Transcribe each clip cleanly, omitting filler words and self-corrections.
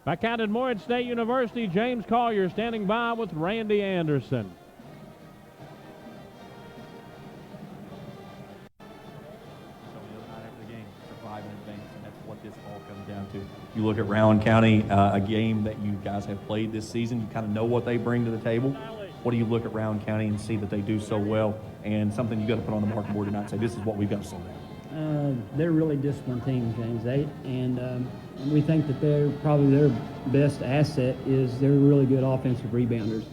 Back out at Morehead State University, James Collier standing by with Randy Anderson. What this all comes down to. You look at Rowan County, a game that you guys have played this season, you kind of know what they bring to the table. What do you look at Rowan County and see that they do so well, and something you got to put on the market board tonight and say, this is what we've got to slow down? They're a really disciplined team, James. And we think that they're probably their best asset is they're really good offensive rebounders.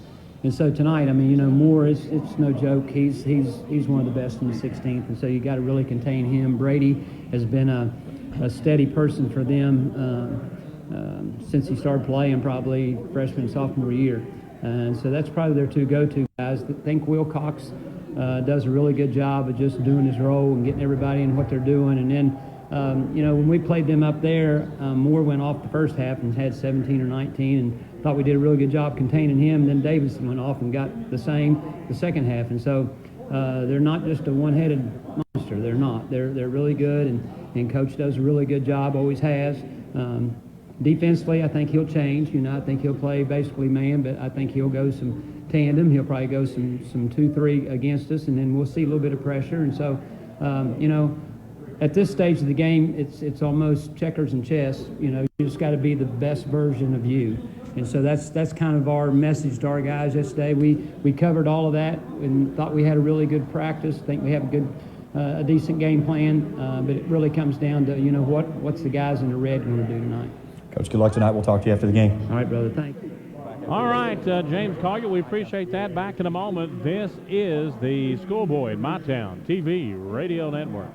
And so tonight, I mean, you know, Moore, it's no joke. He's one of the best in the 16th, and so you got to really contain him. Brady has been a steady person for them since he started playing, probably freshman, sophomore year. And so that's probably their two go-to guys. I think Wilcox does a really good job of just doing his role and getting everybody in what they're doing. And then, you know, when we played them up there, Moore went off the first half and had 17 or 19 and thought we did a really good job containing him. Then Davidson went off and got the same the second half. And so they're not just a one-headed monster. They're not. They're really good, and Coach does a really good job, always has. Defensively, I think he'll change. You know, I think he'll play basically man, but I think he'll go some tandem. He'll probably go some 2-3 against us, and then we'll see a little bit of pressure. And so, you know, at this stage of the game, it's almost checkers and chess. You know, you just got to be the best version of you. And so that's kind of our message to our guys yesterday. We covered all of that and thought we had a really good practice. I think we have a decent game plan, but it really comes down to, you know, what's the guys in the red going to do tonight. Coach, good luck tonight. We'll talk to you after the game. All right, brother. Thank you. All right, James Collier, we appreciate that. Back in a moment. This is the Schoolboy My Town TV Radio Network.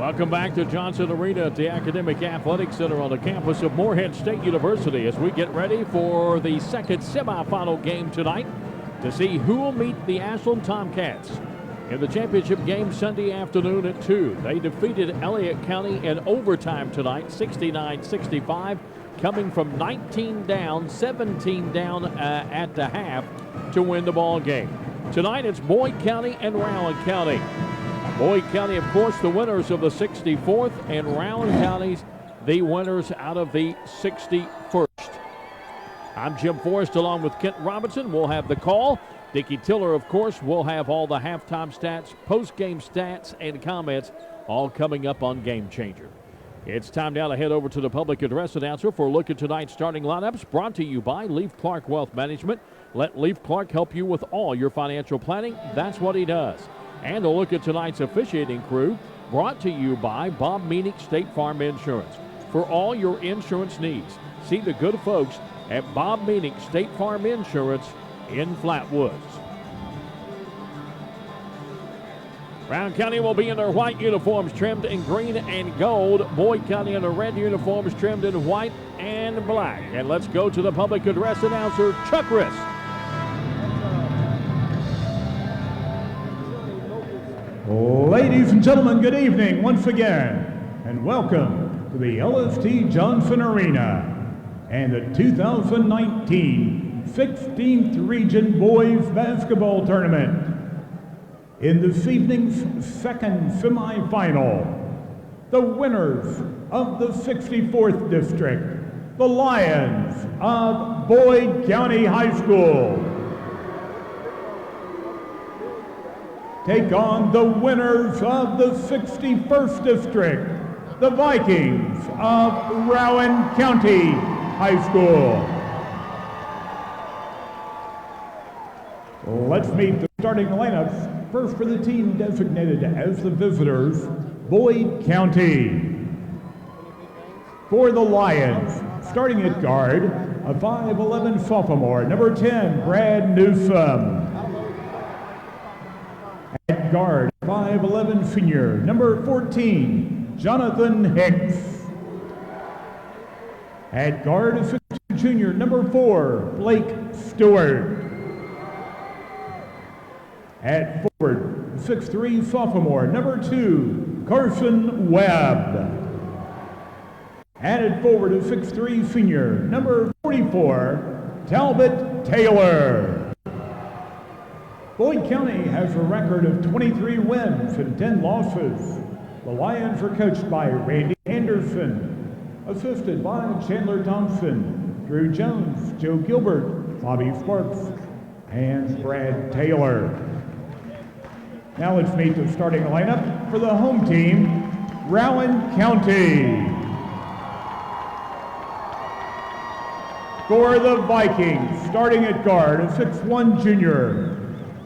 Welcome back to Johnson Arena at the Academic Athletic Center on the campus of Morehead State University as we get ready for the second semifinal game tonight to see who will meet the Ashland Tomcats in the championship game Sunday afternoon at 2. They defeated Elliott County in overtime tonight, 69-65, coming from 19 down, 17 down at the half to win the ball game. Tonight it's Boyd County and Rowan County. Boyd County, of course, the winners of the 64th, and Rowan County's the winners out of the 61st. I'm Jim Forrest along with Kent Robinson. We'll have the call. Dickie Tiller, of course, will have all the halftime stats, post-game stats, and comments all coming up on Game Changer. It's time now to head over to the public address announcer for a look at tonight's starting lineups, brought to you by Leaf Clark Wealth Management. Let Leaf Clark help you with all your financial planning. That's what he does. And a look at tonight's officiating crew, brought to you by Bob Meenick State Farm Insurance. For all your insurance needs, see the good folks at Bob Meenick State Farm Insurance in Flatwoods. Rowan County will be in their white uniforms trimmed in green and gold. Boyd County in their red uniforms trimmed in white and black. And let's go to the public address announcer, Chuck Riss. Ladies and gentlemen, good evening once again, and welcome to the LST Johnson Arena and the 2019 16th Region Boys Basketball Tournament. In this evening's second semifinal, the winners of the 64th District, the Lions of Boyd County High School, take on the winners of the 61st District, the Vikings of Rowan County High School. Let's meet the starting lineups. First for the team designated as the visitors, Boyd County. For the Lions, starting at guard, a 5'11" sophomore, number 10, Brad Newsome. At guard, 5'11" senior, number 14, Jonathan Hicks. At guard, a 6'2" junior, number 4, Blake Stewart. At forward, 6'3" sophomore, number 2, Carson Webb. And at forward, a 6'3" senior, number 44, Talbot Taylor. Boyd County has a record of 23 wins and 10 losses. The Lions are coached by Randy Anderson, assisted by Chandler Thompson, Drew Jones, Joe Gilbert, Bobby Sparks, and Brad Taylor. Now let's meet the starting lineup for the home team, Rowan County. For the Vikings, starting at guard, a 6'1" junior,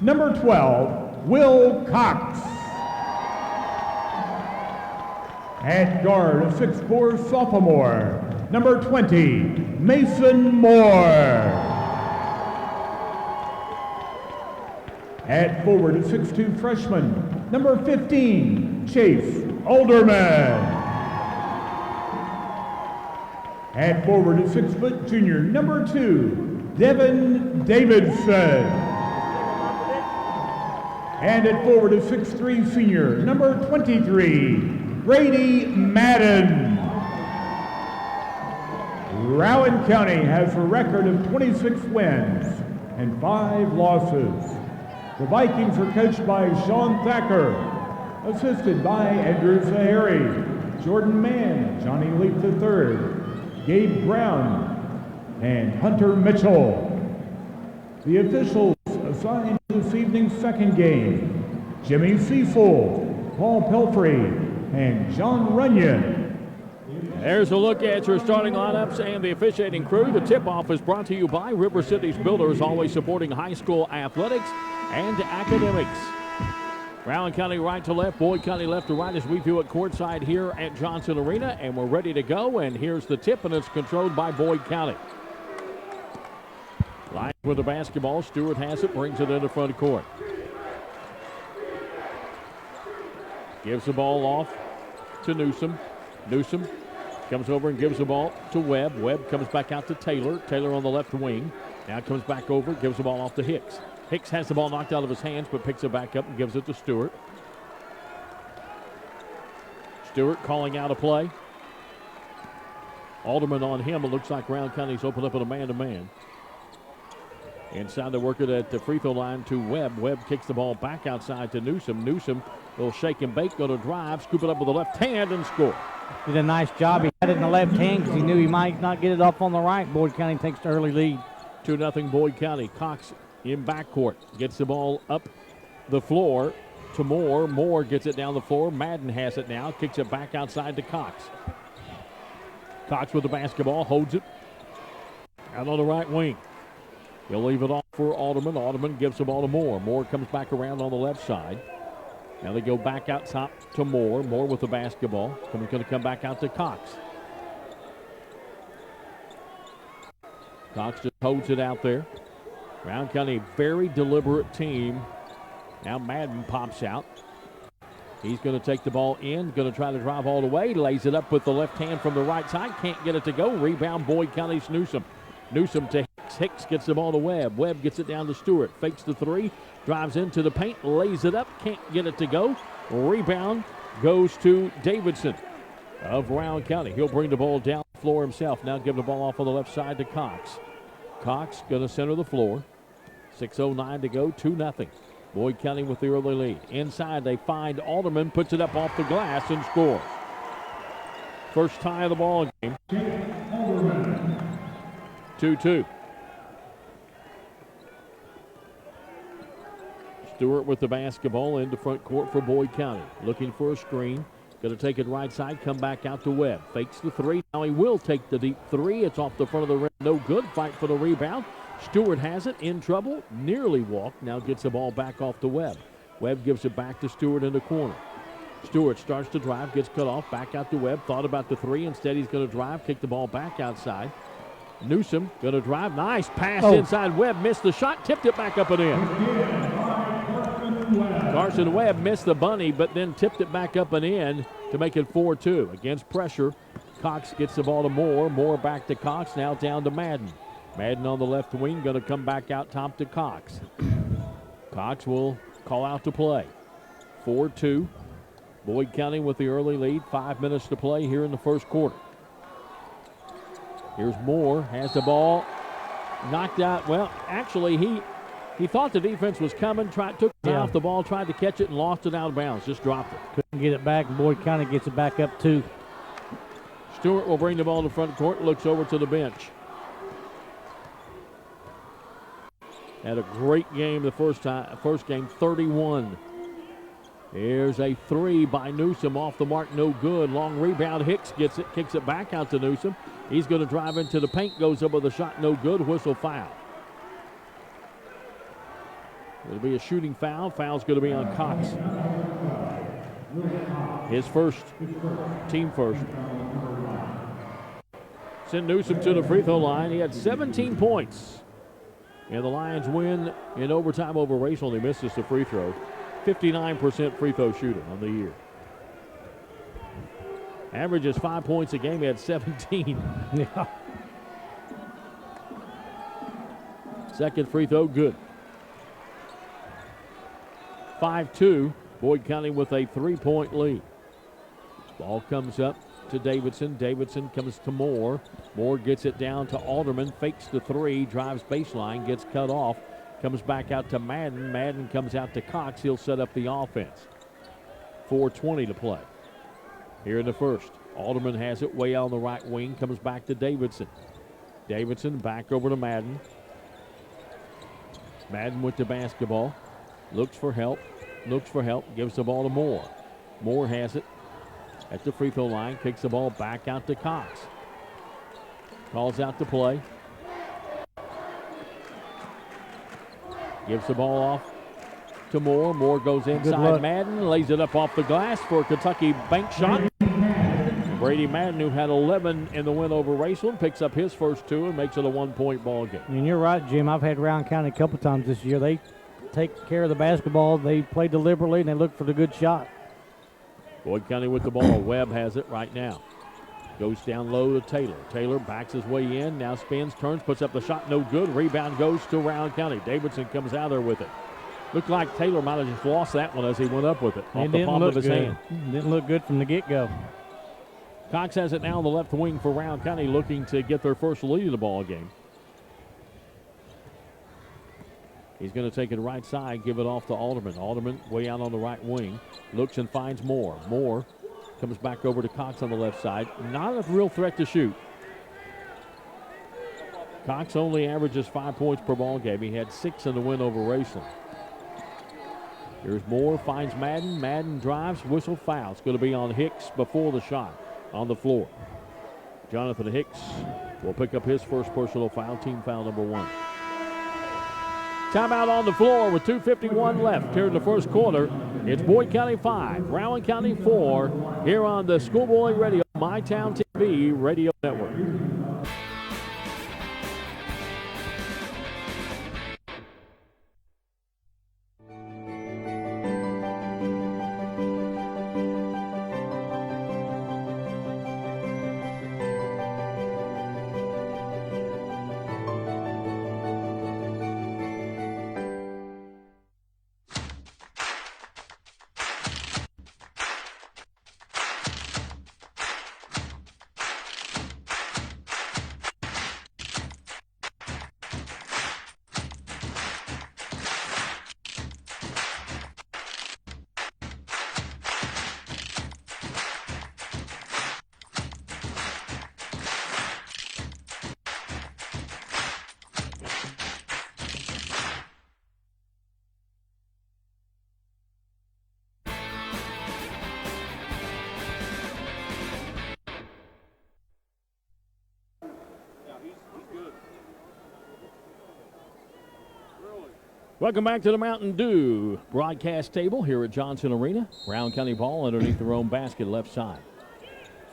number 12, Will Cox. At guard, a 6'4" sophomore, number 20, Mason Moore. At forward, a 6'2" freshman, number 15, Chase Alderman. At forward, a 6' junior, number 2, Devin Davidson. And at forward, a 6'3" senior, number 23, Brady Madden. Rowan County has a record of 26 wins and 5 losses. The Vikings are coached by Sean Thacker, assisted by Andrew Zahari, Jordan Mann, Johnny Leap III, Gabe Brown, and Hunter Mitchell. The officials assigned to this evening's second game, Jimmy Cecil, Paul Pelfrey, and John Runyon. There's a look at your starting lineups and the officiating crew. The tip-off is brought to you by River Cities Builders, always supporting high school athletics and academics. Rowan County right to left, Boyd County left to right as we view it courtside here at Johnson Arena, and we're ready to go, and here's the tip, and it's controlled by Boyd County. Lions with the basketball, Stewart has it, brings it into front court. Gives the ball off to Newsom. Newsom comes over and gives the ball to Webb. Webb comes back out to Taylor. Taylor on the left wing. Now comes back over, gives the ball off to Hicks. Hicks has the ball knocked out of his hands, but picks it back up and gives it to Stewart. Stewart calling out a play. Alderman on him. It looks like Rowan County's opened up in a man-to-man. Inside, they work it at the free throw line to Webb. Webb kicks the ball back outside to Newsom. Newsom will shake and bake, go to drive, scoop it up with the left hand, and score. Did a nice job. He had it in the left hand because he knew he might not get it off on the right. Boyd County takes the early lead. 2-0 Boyd County. Cox in backcourt. Gets the ball up the floor to Moore. Moore gets it down the floor. Madden has it now. Kicks it back outside to Cox. Cox with the basketball. Holds it out on the right wing. He'll leave it off for Alderman. Alderman gives the ball to Moore. Moore comes back around on the left side. Now they go back out top to Moore. Moore with the basketball. Going to come back out to Cox. Cox just holds it out there. Rowan County, very deliberate team. Now Madden pops out. He's going to take the ball in, going to try to drive all the way. Lays it up with the left hand from the right side. Can't get it to go. Rebound Boyd County's Newsom. Newsom to Hicks. Hicks gets the ball to Webb. Webb gets it down to Stewart. Fakes the three. Drives into the paint. Lays it up. Can't get it to go. Rebound goes to Davidson of Rowan County. He'll bring the ball down the floor himself. Now give the ball off on the left side to Cox. Cox going to center the floor. 6:09 to go. 2-0. Boyd County with the early lead. Inside, they find Alderman, puts it up off the glass and scores. First tie of the ball game. 2-2. Stewart with the basketball into front court for Boyd County. Looking for a screen. Going to take it right side, come back out to Webb. Fakes the three. Now he will take the deep three. It's off the front of the rim. No good. Fight for the rebound. Stewart has it, in trouble, nearly walked. Now gets the ball back off to Webb. Webb gives it back to Stewart in the corner. Stewart starts to drive, gets cut off, back out to Webb. Thought about the three. Instead, he's going to drive, kick the ball back outside. Newsom going to drive. Nice pass inside. Webb missed the shot, tipped it back up and in. Carson Webb missed the bunny, but then tipped it back up and in to make it 4-2. Against pressure, Cox gets the ball to Moore. Moore back to Cox, now down to Madden. Madden on the left wing, going to come back out top to Cox. Cox will call out to play. 4-2. Boyd County with the early lead. 5 minutes to play here in the first quarter. Here's Moore, has the ball knocked out. Well, actually, he thought the defense was coming, took it off the ball, tried to catch it, and lost it out of bounds. Just dropped it. Couldn't get it back, and Boyd County gets it back up too. Stewart will bring the ball to front court, looks over to the bench. Had a great game the first game, 31. Here's a three by Newsom off the mark, no good. Long rebound, Hicks gets it, kicks it back out to Newsom. He's going to drive into the paint, goes up with a shot, no good, whistle foul. It'll be a shooting foul. Foul's going to be on Cox. His first, team first. Send Newsom to the free throw line. He had 17 points. And the Lions win in overtime over Racel. He misses the free throw. 59% free throw shooter on the year. Averages 5 points a game. He had 17. Yeah. Second free throw, good. 5-2. Boyd County with a 3-point lead. Ball comes up to Davidson. Davidson comes to Moore. Moore gets it down to Alderman. Fakes the three. Drives baseline. Gets cut off. Comes back out to Madden. Madden comes out to Cox. He'll set up the offense. 4:20 to play here in the first. Alderman has it way on the right wing. Comes back to Davidson. Davidson back over to Madden. Madden with the basketball. Looks for help. Gives the ball to Moore. Moore has it at the free throw line. Kicks the ball back out to Cox. Calls out to play. Gives the ball off to Moore. Moore goes inside Madden. Lays it up off the glass for a Kentucky bank shot. Brady Madden, who had 11 in the win over Raceland, picks up his first two and makes it a 1-point ball game. And you're right, Jim. I've had Rowan County a couple times this year. They take care of the basketball. They play deliberately, and they look for the good shot. Boyd County with the ball. Webb has it right now. Goes down low to Taylor. Taylor backs his way in. Now spins, turns, puts up the shot. No good. Rebound goes to Rowan County. Davidson comes out there with it. Looked like Taylor might have just lost that one as he went up with it off the palm of his hand. Didn't look good from the get-go. Cox has it now on the left wing for Rowan County, looking to get their first lead of the ball game. He's going to take it right side, give it off to Alderman. Alderman way out on the right wing. Looks and finds Moore. Moore comes back over to Cox on the left side. Not a real threat to shoot. Cox only averages 5 points per ball game. He had 6 in the win over Raceland. Here's Moore, finds Madden. Madden drives, whistle, foul. It's going to be on Hicks before the shot on the floor. Jonathan Hicks will pick up his first personal foul, team foul number 1. Timeout on the floor with 2:51 left here in the first quarter. It's Boyd County 5, Rowan County 4 here on the Schoolboy Radio, MyTown TV Radio Network. Welcome back to the Mountain Dew broadcast table here at Johnson Arena. Rowan County ball underneath their own basket left side.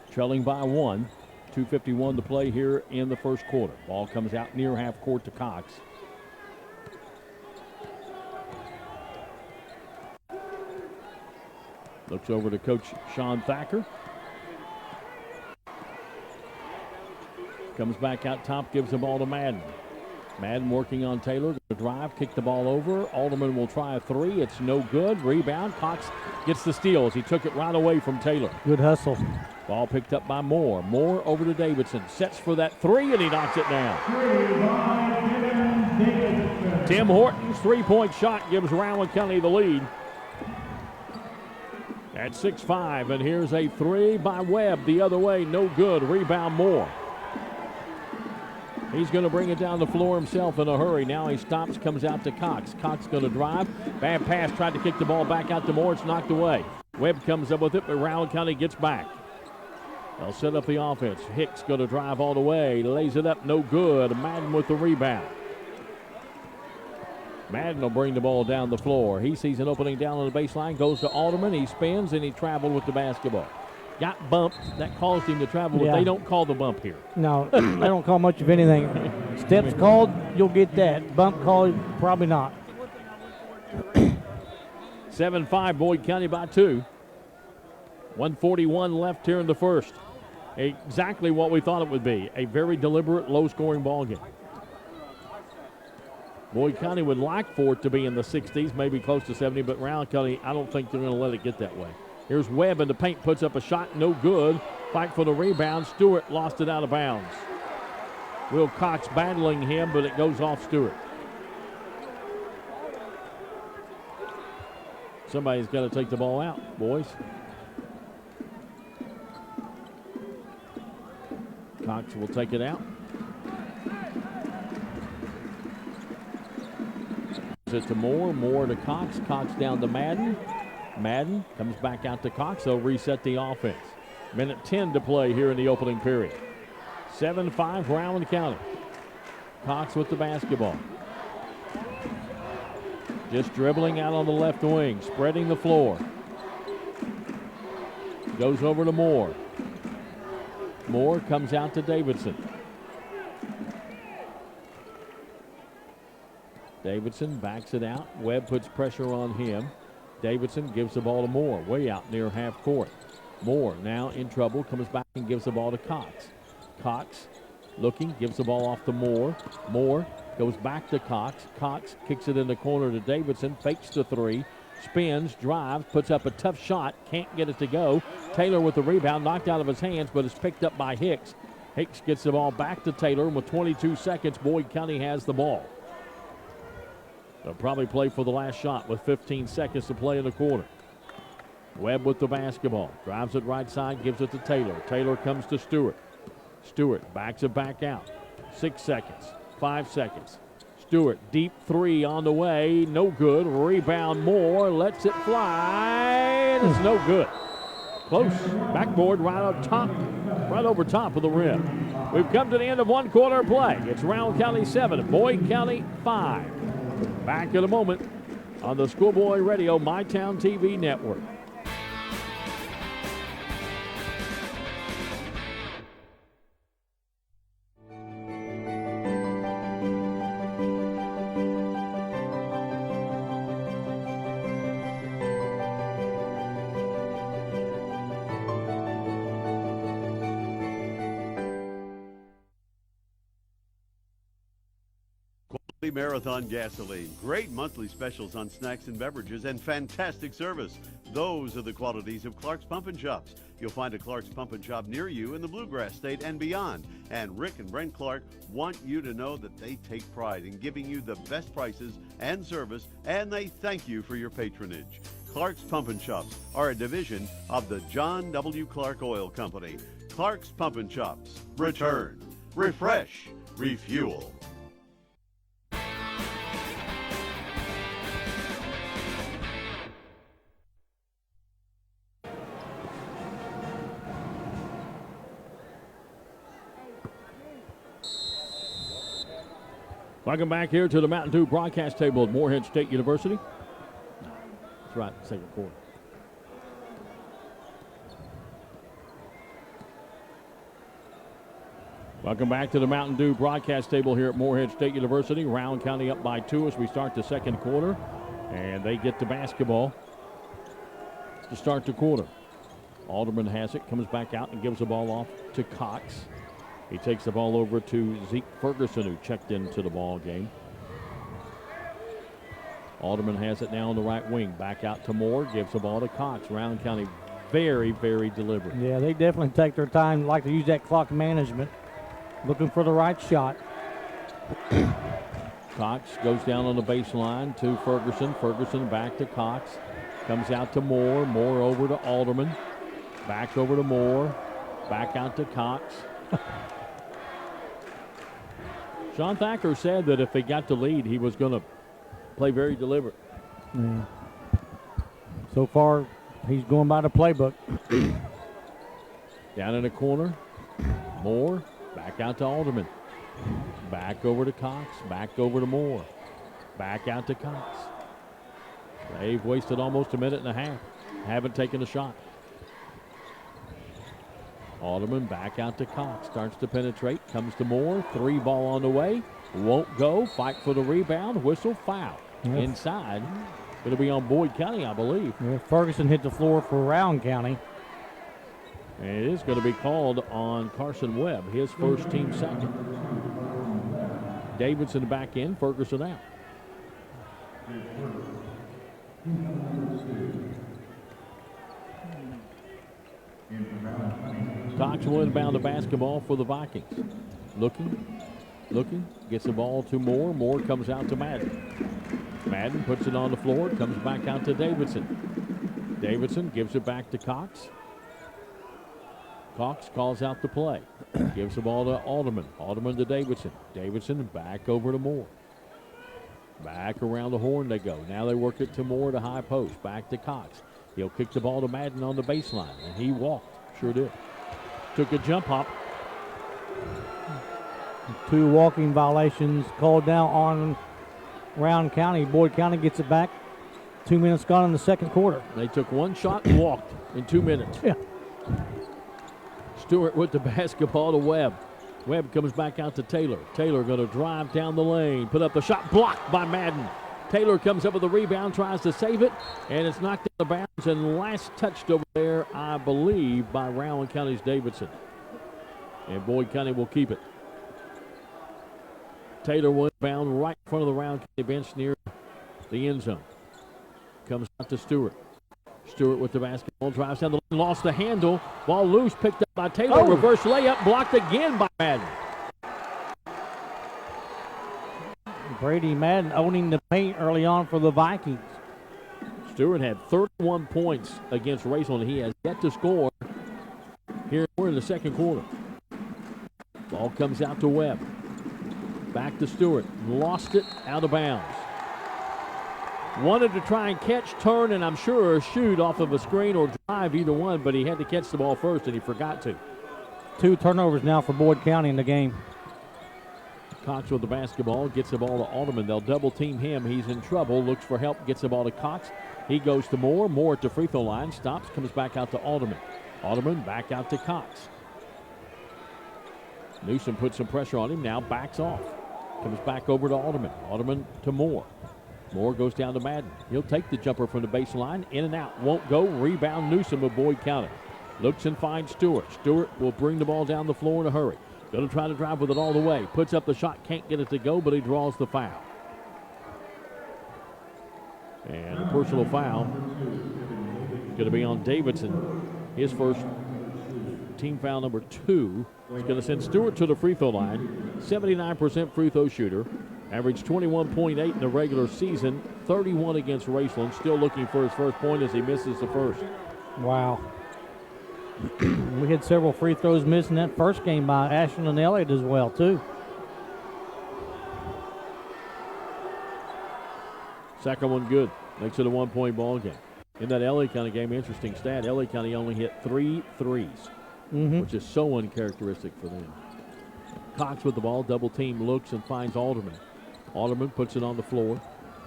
Trailing by 1. 2:51 to play here in the first quarter. Ball comes out near half court to Cox. Looks over to Coach Sean Thacker. Comes back out top, gives the ball to Madden. Madden working on Taylor. The drive, kick the ball over. Alderman will try a 3. It's no good. Rebound. Cox gets the steal as he took it right away from Taylor. Good hustle. Ball picked up by Moore. Moore over to Davidson. Sets for that 3, and he knocks it down. Tim Horton's three-point shot gives Rowan County the lead. At 6-5, and here's a 3 by Webb the other way. No good. Rebound Moore. He's going to bring it down the floor himself in a hurry. Now he stops, comes out to Cox. Cox going to drive. Bad pass, tried to kick the ball back out to Moore. It's knocked away. Webb comes up with it, but Rowan County gets back. They'll set up the offense. Hicks going to drive all the way. Lays it up, no good. Madden with the rebound. Madden will bring the ball down the floor. He sees an opening down on the baseline, goes to Alderman. He spins, and he traveled with the basketball. Got bumped. That caused him to travel, but they don't call the bump here. No, they don't call much of anything. Steps called, you'll get that. Bump called, probably not. 7-5, Boyd County by 2. 1:41 left here in the first. Exactly what we thought it would be. A very deliberate, low-scoring ball game. Boyd County would like for it to be in the 60s, maybe close to 70, but Rowan County, I don't think they're going to let it get that way. Here's Webb in the paint, puts up a shot, no good. Fight for the rebound. Stewart lost it out of bounds. Will Cox battling him, but it goes off Stewart. Somebody's got to take the ball out, boys. Cox will take it out. It to Moore. Moore to Cox. Cox down to Madden. Madden comes back out to Cox. They'll reset the offense. Minute 10 to play here in the opening period. 7-5 Rowan County. Cox with the basketball. Just dribbling out on the left wing, spreading the floor. Goes over to Moore. Moore comes out to Davidson. Davidson backs it out. Webb puts pressure on him. Davidson gives the ball to Moore, way out near half court. Moore now in trouble, comes back and gives the ball to Cox. Cox looking, gives the ball off to Moore. Moore goes back to Cox. Cox kicks it in the corner to Davidson, fakes the three, spins, drives, puts up a tough shot, can't get it to go. Taylor with the rebound, knocked out of his hands, but is picked up by Hicks. Hicks gets the ball back to Taylor, and with 22 seconds, Boyd County has the ball. They'll probably play for the last shot with 15 seconds to play in the quarter. Webb with the basketball. Drives it right side, gives it to Taylor. Taylor comes to Stewart. Stewart backs it back out. 6 seconds, 5 seconds. Stewart, deep three on the way. No good. Rebound Moore. Lets it fly. And it's no good. Close. Backboard right up top. Right over top of the rim. We've come to the end of one quarter of play. It's Rowan County 7, Boyd County 5. Back in a moment on the Schoolboy Radio MyTown TV network. Marathon Gasoline. Great monthly specials on snacks and beverages and fantastic service. Those are the qualities of Clark's Pump and Shops. You'll find a Clark's Pump and Shop near you in the Bluegrass State and beyond. And Rick and Brent Clark want you to know that they take pride in giving you the best prices and service, and they thank you for your patronage. Clark's Pump and Shops are a division of the John W. Clark Oil Company. Clark's Pump and Shops. Return, refresh, refuel. Welcome back here to the Mountain Dew broadcast table at Morehead State University. That's right, second quarter. Welcome back to the Mountain Dew broadcast table here at Morehead State University. Rowan County up by 2 as we start the second quarter. And they get the basketball to start the quarter. Alderman has it, comes back out and gives the ball off to Cox. He takes the ball over to Zeke Ferguson, who checked into the ball game. Alderman has it now on the right wing. Back out to Moore, gives the ball to Cox. Rowan County very, very deliberate. Yeah, they definitely take their time, like to use that clock management, looking for the right shot. Cox goes down on the baseline to Ferguson. Ferguson back to Cox. Comes out to Moore. Moore over to Alderman. Back over to Moore. Back out to Cox. Sean Thacker said that if he got the lead, he was going to play very deliberate. Yeah. So far, he's going by the playbook. Down in the corner, Moore, back out to Alderman. Back over to Cox, back over to Moore. Back out to Cox. They've wasted almost a minute and a half. Haven't taken a shot. Alderman back out to Cox. Starts to penetrate. Comes to Moore. 3 ball on the way. Won't go. Fight for the rebound. Whistle, foul. Yes. Inside. Going to be on Boyd County, I believe. Yeah, Ferguson hit the floor for Rowan County. And it is going to be called on Carson Webb, his first team second. Davidson back in. Ferguson out. Cox will inbound the basketball for the Vikings. Looking, gets the ball to Moore. Moore comes out to Madden. Madden puts it on the floor, comes back out to Davidson. Davidson gives it back to Cox. Cox calls out the play. Gives the ball to Alderman. Alderman to Davidson. Davidson back over to Moore. Back around the horn they go. Now they work it to Moore to high post. Back to Cox. He'll kick the ball to Madden on the baseline, and he walked. Sure did. Took a jump hop. 2 walking violations called down on Rowan County. Boyd County gets it back. 2 minutes gone in the second quarter. They took 1 shot and walked in 2 minutes. Yeah. Stewart with the basketball to Webb. Webb comes back out to Taylor. Taylor going to drive down the lane. Put up the shot. Blocked by Madden. Taylor comes up with a rebound, tries to save it, and it's knocked out of bounds and last touched over there, I believe, by Rowan County's Davidson. And Boyd County will keep it. Taylor will inbound right in front of the Rowan County bench near the end zone. Comes out to Stewart. Stewart with the basketball, drives down the lane, lost the handle. Ball loose, picked up by Taylor. Reverse layup, blocked again by Madden. Brady Madden owning the paint early on for the Vikings. Stewart had 31 points against Raceland. He has yet to score here in the second quarter. Ball comes out to Webb. Back to Stewart. Lost it out of bounds. Wanted to try and catch, turn, and I'm sure shoot off of a screen or drive, either one, but he had to catch the ball first, and he forgot to. 2 turnovers now for Boyd County in the game. Cox with the basketball, gets the ball to Alderman. They'll double team him. He's in trouble, looks for help, gets the ball to Cox. He goes to Moore. Moore at the free throw line, stops, comes back out to Alderman. Alderman back out to Cox. Newsom puts some pressure on him, now backs off. Comes back over to Alderman. Alderman to Moore. Moore goes down to Madden. He'll take the jumper from the baseline. In and out. Won't go. Rebound Newsom of Boyd County. Looks and finds Stewart. Stewart will bring the ball down the floor in a hurry. Going to try to drive with it all the way. Puts up the shot. Can't get it to go, but he draws the foul. And a personal foul going to be on Davidson. His first team foul number 2. He's going to send Stewart to the free throw line. 79% free throw shooter. Averaged 21.8 in the regular season. 31 against Raceland. Still looking for his first point as he misses the first. Wow. We had several free throws missed in that first game by Ashland and Elliott as well, too. Second one good. Makes it a 1-point ball game. In that LA County game, interesting stat, LA County only hit 3 threes, which is so uncharacteristic for them. Cox with the ball, double team, looks and finds Alderman. Alderman puts it on the floor.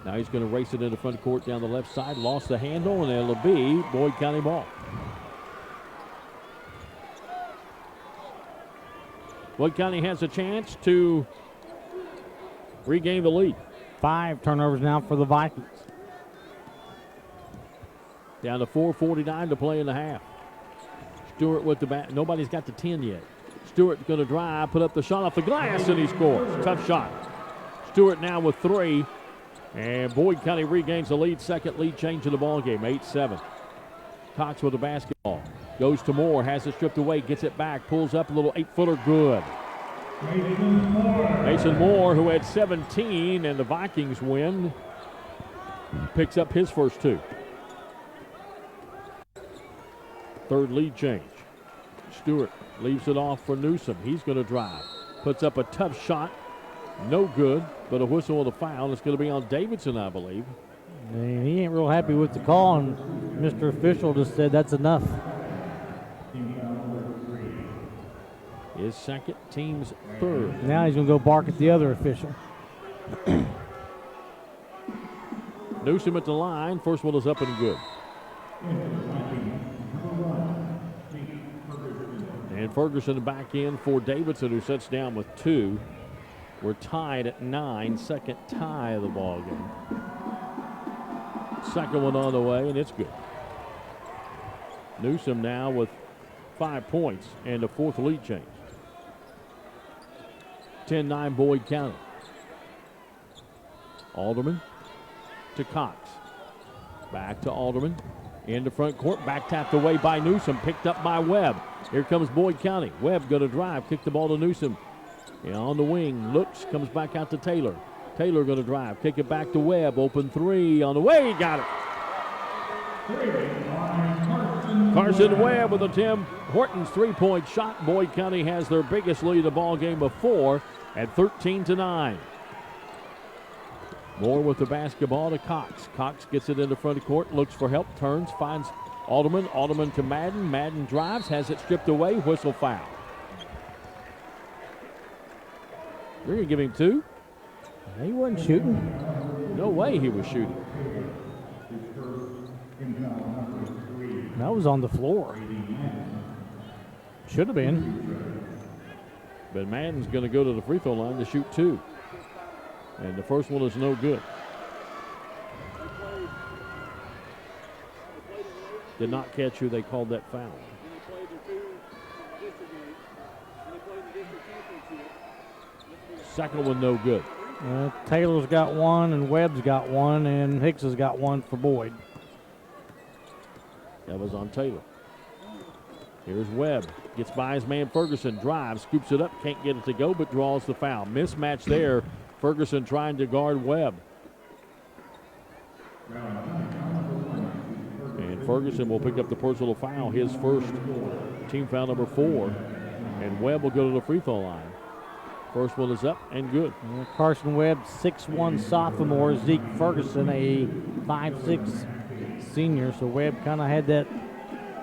Now he's going to race it into front court down the left side. Lost the handle, and it'll be Boyd County ball. Boyd County has a chance to regain the lead. 5 turnovers now for the Vikings. Down to 4:49 to play in the half. Stewart with the bat. Nobody's got the 10 yet. Stewart's going to drive, put up the shot off the glass, and he scores. Tough shot. Stewart now with 3. And Boyd County regains the lead. Second lead change of the ball game, 8-7. Cox with the basketball. Goes to Moore, has it stripped away, gets it back, pulls up a little 8-footer, good. Mason Moore, who had 17, and the Vikings win, picks up his first 2. Third lead change. Stewart leaves it off for Newsom. He's going to drive. Puts up a tough shot. No good, but a whistle and a foul. It's going to be on Davidson, I believe. And he ain't real happy with the call, and Mr. Official just said that's enough. His second, team's third. Now he's going to go bark at the other official. Newsom at the line. First one is up and good. And Ferguson back in for Davidson, who sets down with 2. We're tied at 9. Second tie of the ball game. Second one on the way, and it's good. Newsom now with 5 points and a 4th lead change. 10-9 Boyd County. Alderman to Cox. Back to Alderman. Into front court. Back tapped away by Newsom. Picked up by Webb. Here comes Boyd County. Webb going to drive. Kick the ball to Newsom. And on the wing. Looks. Comes back out to Taylor. Taylor going to drive. Kick it back to Webb. Open 3 on the way. He got it. Carson Webb with a Tim Hortons 3-point shot. Boyd County has their biggest lead of the ball game of 4 at 13-9. Moore with the basketball to Cox. Cox gets it into front of court, looks for help, turns, finds Alderman. Alderman to Madden. Madden drives, has it stripped away, whistle foul. You're going to give him 2? He wasn't shooting. No way he was shooting. That was on the floor. Should have been. But Madden's going to go to the free throw line to shoot 2. And the first one is no good. Did not catch who they called that foul. Second one no good. Taylor's got one, and Webb's got one, and Hicks has got one for Boyd. That was on Taylor. Here's Webb. Gets by his man Ferguson. Drives, scoops it up. Can't get it to go, but draws the foul. Mismatch there. Ferguson trying to guard Webb. And Ferguson will pick up the personal foul. His first, team foul number 4. And Webb will go to the free throw line. First one is up and good. Carson Webb, 6'1" sophomore. Zeke Ferguson, a 5'6" senior. So Webb kind of had that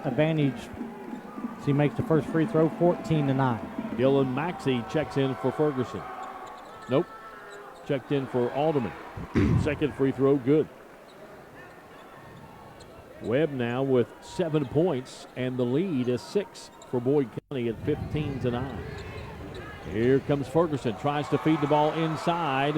advantage as he makes the first free throw, 14-9. Dylan Maxey checks in for Ferguson. Nope. Checked in for Alderman. Second free throw, good. Webb now with 7 points, and the lead is 6 for Boyd County at 15-9. Here comes Ferguson, tries to feed the ball inside,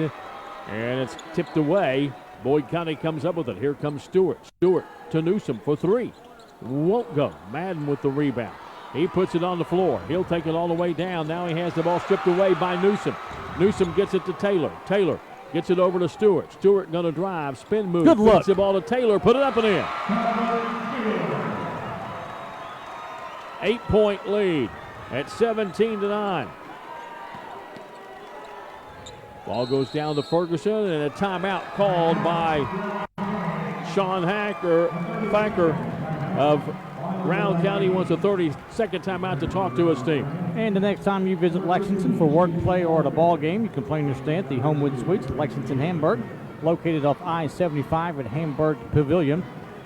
and it's tipped away. Boyd County comes up with it. Here comes Stewart. Stewart to Newsom for 3. Won't go. Madden with the rebound. He puts it on the floor. He'll take it all the way down. Now he has the ball stripped away by Newsom. Newsom gets it to Taylor. Taylor gets it over to Stewart. Stewart going to drive, spin move. Good look. Feeds the ball to Taylor. Put it up and in. 8-point lead at 17-9. Ball goes down to Ferguson, and a timeout called by Sean Thacker of Rowan County. Wants a 30-second timeout to talk to his team. And the next time you visit Lexington for work, play, or at a ball game, you can plan your stay at the Homewood Suites, Lexington, Hamburg, located off I-75 at Hamburg Pavilion.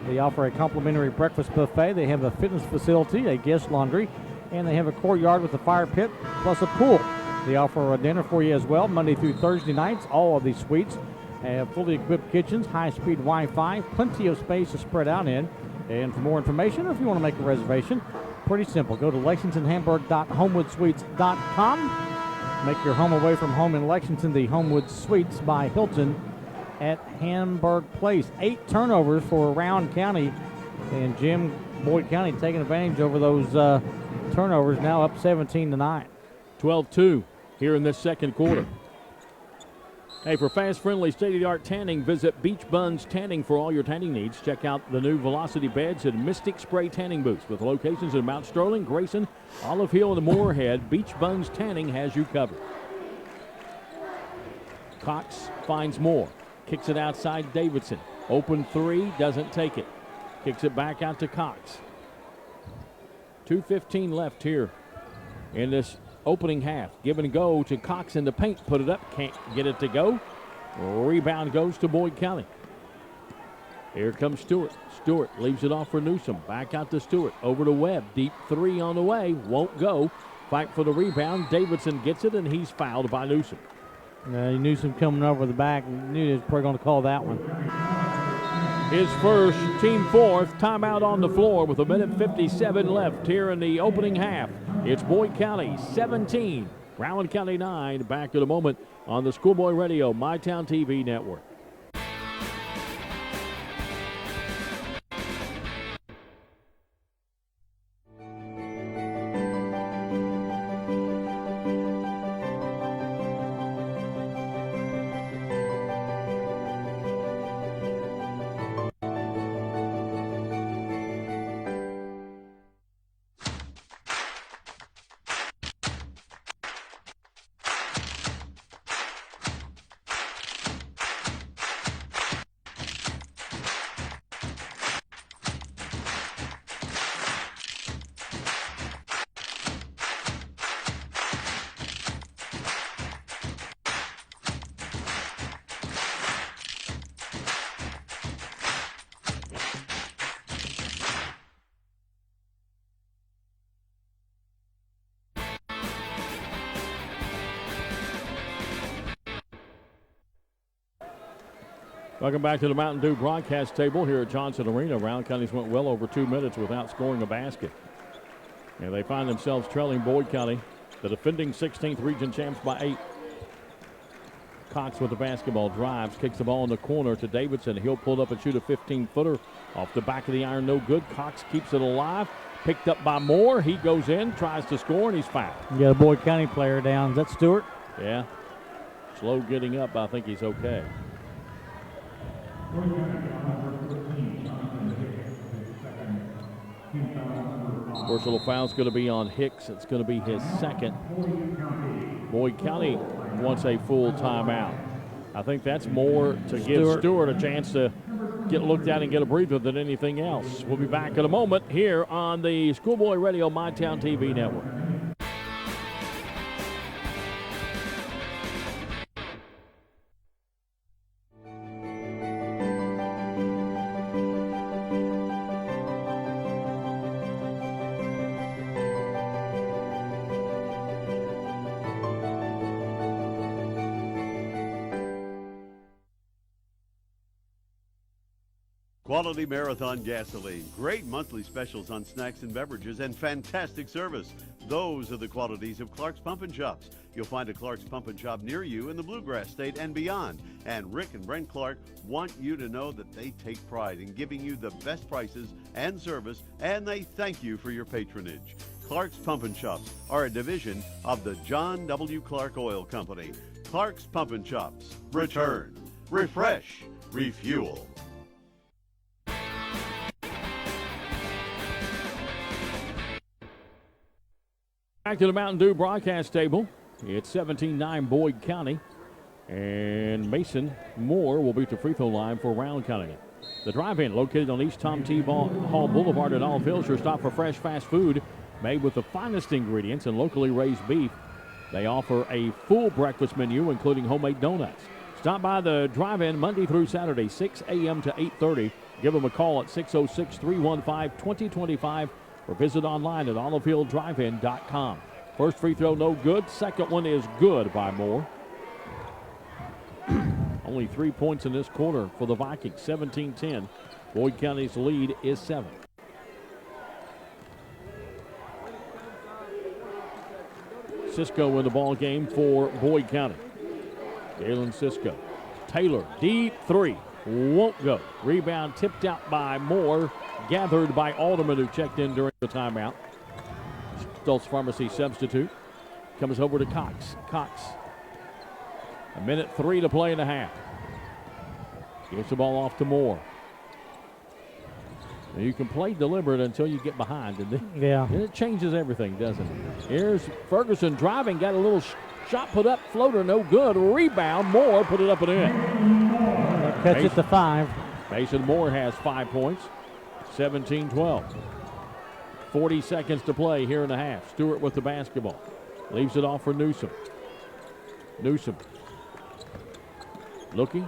They offer a complimentary breakfast buffet. They have a fitness facility, a guest laundry, and they have a courtyard with a fire pit plus a pool. They offer a dinner for you as well, Monday through Thursday nights. All of these suites have fully equipped kitchens, high-speed Wi-Fi, plenty of space to spread out in. And for more information, or if you want to make a reservation, pretty simple. Go to lexingtonhamburg.homewoodsuites.com. Make your home away from home in Lexington, the Homewood Suites by Hilton at Hamburg Place. 8 turnovers for Rowan County. And Jim, Boyd County taking advantage over those turnovers, now up 17-9. 12-2 here in this second quarter. Hey, for fast, friendly, state-of-the-art tanning, visit Beach Buns Tanning for all your tanning needs. Check out the new Velocity Beds and Mystic Spray Tanning Booths. With locations in Mount Sterling, Grayson, Olive Hill, and Moorhead, Beach Buns Tanning has you covered. Cox finds Moore. Kicks it outside Davidson. Open 3, doesn't take it. Kicks it back out to Cox. 2:15 left here in this opening half. Give and go to Cox in the paint. Put it up. Can't get it to go. Rebound goes to Boyd County. Here comes Stewart. Stewart leaves it off for Newsom. Back out to Stewart. Over to Webb. Deep 3 on the way. Won't go. Fight for the rebound. Davidson gets it, and he's fouled by Newsom. Newsom coming over the back. Knew he was probably going to call that one. His first, team 4th, timeout on the floor with 1:57 left here in the opening half. It's Boyd County 17, Rowan County 9. Back in a moment on the Schoolboy Radio, MyTown TV Network. Welcome back to the Mountain Dew broadcast table here at Johnson Arena. Rowan County's went well over 2 minutes without scoring a basket. And they find themselves trailing Boyd County, the defending 16th region champs, by 8. Cox with the basketball, drives, kicks the ball in the corner to Davidson. He'll pull up and shoot a 15-footer off the back of the iron, no good. Cox keeps it alive. Picked up by Moore. He goes in, tries to score, and he's fouled. You got a Boyd County player down. Is that Stewart? Yeah. Slow getting up. I think he's okay. Personal foul's going to be on Hicks. It's going to be his second. Boyd County wants a full timeout. I think that's more to give Stewart a chance to get looked at and get a breather than anything else. We'll be back in a moment here on the Schoolboy Radio MyTown TV network. Quality Marathon gasoline, great monthly specials on snacks and beverages, and fantastic service. Those are the qualities of Clark's Pump and Shops. You'll find a Clark's Pump and Shop near you in the Bluegrass State and beyond. And Rick and Brent Clark want you to know that they take pride in giving you the best prices and service, and they thank you for your patronage. Clark's Pump and Shops are a division of the John W. Clark Oil Company. Clark's Pump and Shops. Return, refresh, refuel. Back to the Mountain Dew broadcast table. It's 17-9 Boyd County. And Mason Moore will beat the free throw line for Rowan County. The drive-in located on East Tom T. Hall Boulevard in Olive Hills. Your stop for fresh fast food made with the finest ingredients and locally raised beef. They offer a full breakfast menu, including homemade donuts. Stop by the drive-in Monday through Saturday, 6 a.m. to 8:30. Give them a call at 606-315-2025 or visit online at olivehilldrivein.com. First free throw, no good. Second one is good by Moore. Only 3 points in this quarter for the Vikings, 17-10. Boyd County's lead is 7. Cisco in the ball game for Boyd County. Galen Cisco. Taylor, deep three. Won't go. Rebound tipped out by Moore. Gathered by Alderman, who checked in during the timeout. Stoltz Pharmacy substitute. Comes over to Cox. Cox. 1:03 to play in the half. Gives the ball off to Moore. Now you can play deliberate until you get behind. And then it changes everything, doesn't it? Here's Ferguson driving. Got a little shot put up. Floater, no good. Rebound. Moore put it up and in. Catch it to 5. Mason Moore has 5 points. 17-12. 40 seconds to play here in the half. Stewart with the basketball. Leaves it off for Newsom. Newsom. Looking.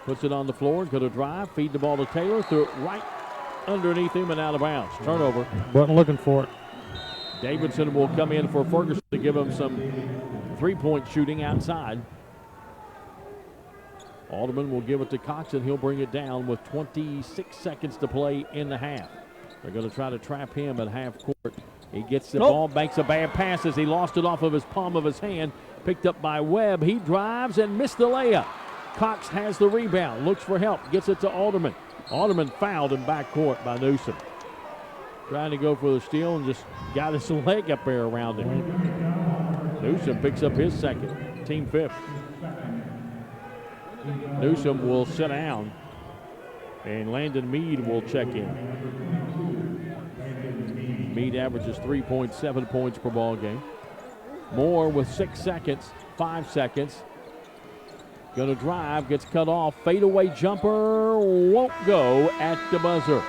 Puts it on the floor. Going to drive. Feed the ball to Taylor. Threw it right underneath him and out of bounds. Turnover. Wasn't looking for it. Davidson will come in for Ferguson to give him some three-point shooting outside. Alderman will give it to Cox, and he'll bring it down with 26 seconds to play in the half. They're going to try to trap him at half court. He gets the ball, makes a bad pass as he lost it off of his palm of his hand. Picked up by Webb. He drives and missed the layup. Cox has the rebound, looks for help, gets it to Alderman. Alderman fouled in backcourt by Newsom. Trying to go for the steal and just got his leg up there around him. Newsom picks up his second, team fifth. Newsom will sit down, and Landon Mead will check in. Mead averages 3.7 points per ball game. Moore with 6 seconds, 5 seconds. Going to drive, gets cut off. Fadeaway jumper won't go at the buzzer.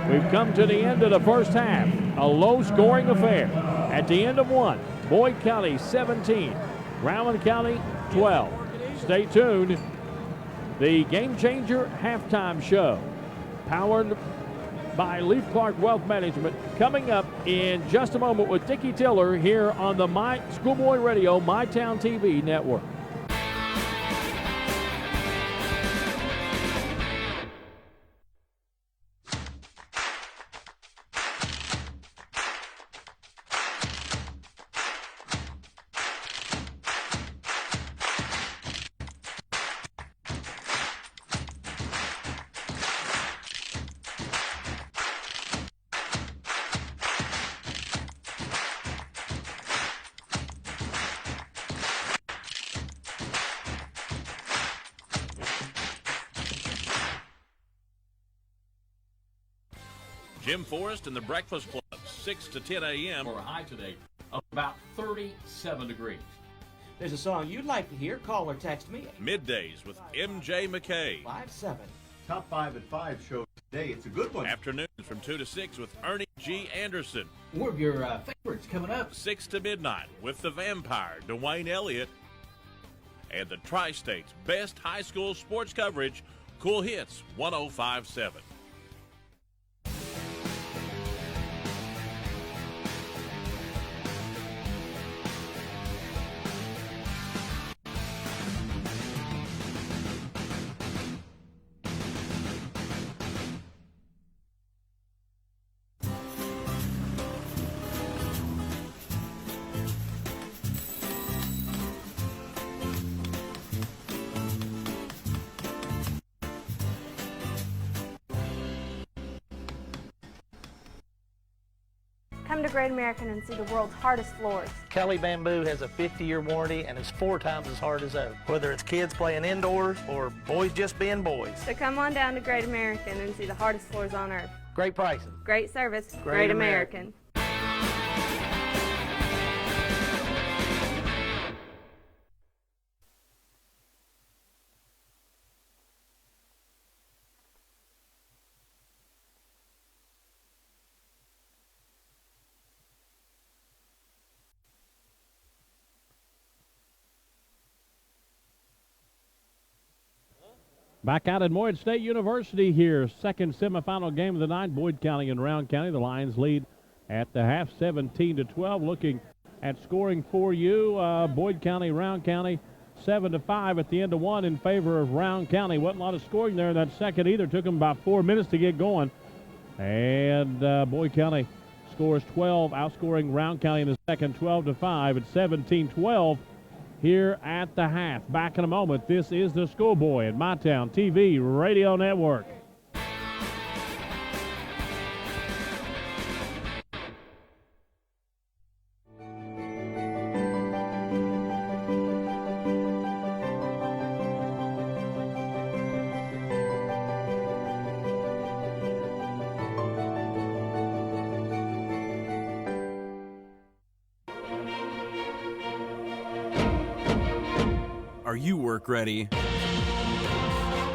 We've come to the end of the first half. A low-scoring affair. At the end of one, Boyd County 17, Rowan County 12. Stay tuned. The Game Changer halftime show, powered by Leaf Clark Wealth Management, coming up in just a moment with Dickie Tiller here on the Schoolboy Radio MyTown TV network. Jim Forrest and the Breakfast Club, 6 to 10 a.m. For a high today of about 37 degrees. There's a song you'd like to hear, call or text me at Middays with MJ McKay. 57. Top 5 at 5 show today. It's a good one. Afternoons from 2 to 6 with Ernie G. Anderson. More of your favorites coming up. 6 to midnight with the Vampire, Dwayne Elliott. And the Tri-State's best high school sports coverage, Cool Hits 105.7. Come to Great American and see the world's hardest floors. Kelly Bamboo has a 50-year warranty and is 4 times as hard as oak, whether it's kids playing indoors or boys just being boys. So come on down to Great American and see the hardest floors on earth. Great pricing. Great service. Great American. Back out at Morehead State University here. Second semifinal game of the night. Boyd County and Rowan County. The Lions lead at the half 17-12. Looking at scoring for you. Boyd County, Rowan County 7-5 at the end of one in favor of Rowan County. Wasn't a lot of scoring there in that second either. Took them about 4 minutes to get going. And Boyd County scores 12, outscoring Rowan County in the second 12-5 at 17-12. Here at the half. Back in a moment. This is the Schoolboy at MyTown TV Radio Network. Are you work ready?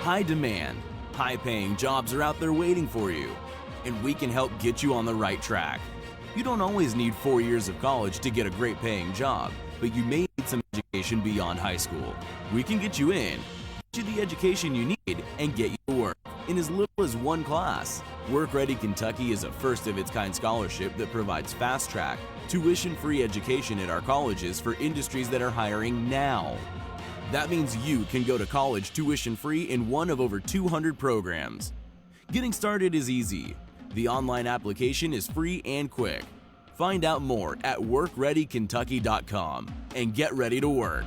High demand, high paying jobs are out there waiting for you, and we can help get you on the right track. You don't always need 4 years of college to get a great paying job, but you may need some education beyond high school. We can get you in, get you the education you need, and get you to work in as little as one class. Work Ready Kentucky is a first of its kind scholarship that provides fast track, tuition-free education at our colleges for industries that are hiring now. That means you can go to college tuition-free in one of over 200 programs. Getting started is easy. The online application is free and quick. Find out more at workreadykentucky.com and get ready to work.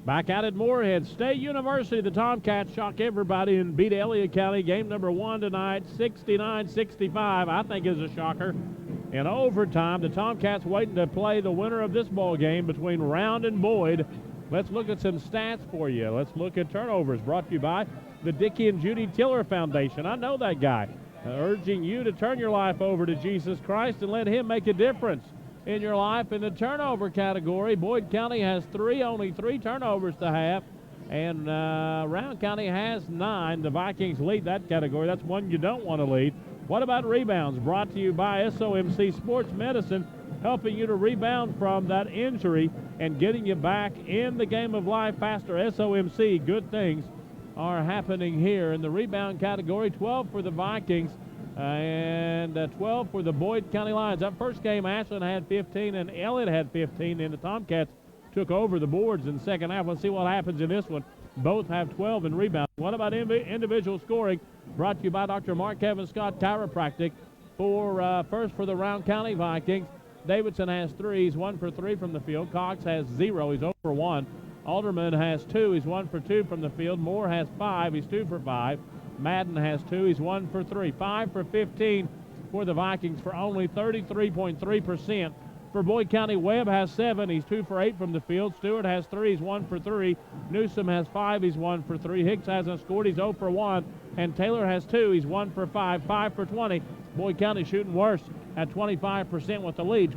Back out at Morehead State University, the Tomcats shock everybody and beat Elliott County. Game number 1 tonight, 69-65, I think is a shocker. In overtime, the Tomcats waiting to play the winner of this ball game between Round and Boyd. Let's look at some stats for you. Let's look at turnovers, brought to you by the Dickie and Judy Tiller Foundation. I know that guy. Urging you to turn your life over to Jesus Christ and let him make a difference in your life. In the turnover category, Boyd County has only three turnovers to have, and Round County has 9. The Vikings lead that category. That's one you don't want to lead. What about rebounds? Brought to you by SOMC Sports Medicine, helping you to rebound from that injury and getting you back in the game of life faster. SOMC, good things are happening here. In the rebound category, 12 for the Vikings and 12 for the Boyd County Lions. That first game, Ashland had 15 and Elliott had 15, and the Tomcats took over the boards in the second half. Let's see what happens in this one. Both have 12 in rebounds. What about individual scoring? Brought to you by Dr. Mark Kevin Scott Chiropractic. First for the Rowan County Vikings. Davidson has 3. He's 1 for 3 from the field. Cox has 0. He's 0 for 1. Alderman has 2. He's 1 for 2 from the field. Moore has 5. He's 2 for 5. Madden has 2. He's 1 for 3. 5 for 15 for the Vikings for only 33.3%. For Boyd County, Webb has 7. He's 2 for 8 from the field. Stewart has 3. He's 1 for 3. Newsom has 5. He's 1 for 3. Hicks hasn't scored. He's 0 for 1. And Taylor has 2. He's 1 for 5. 5 for 20. Boyd County shooting worse at 25% with the lead,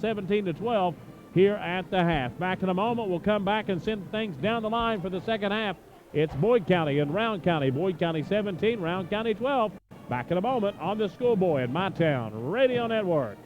17 to 12 here at the half. Back in a moment, we'll come back and send things down the line for the second half. It's Boyd County and Rowan County. Boyd County 17, Rowan County 12. Back in a moment on the Schoolboy and My Town Radio Network.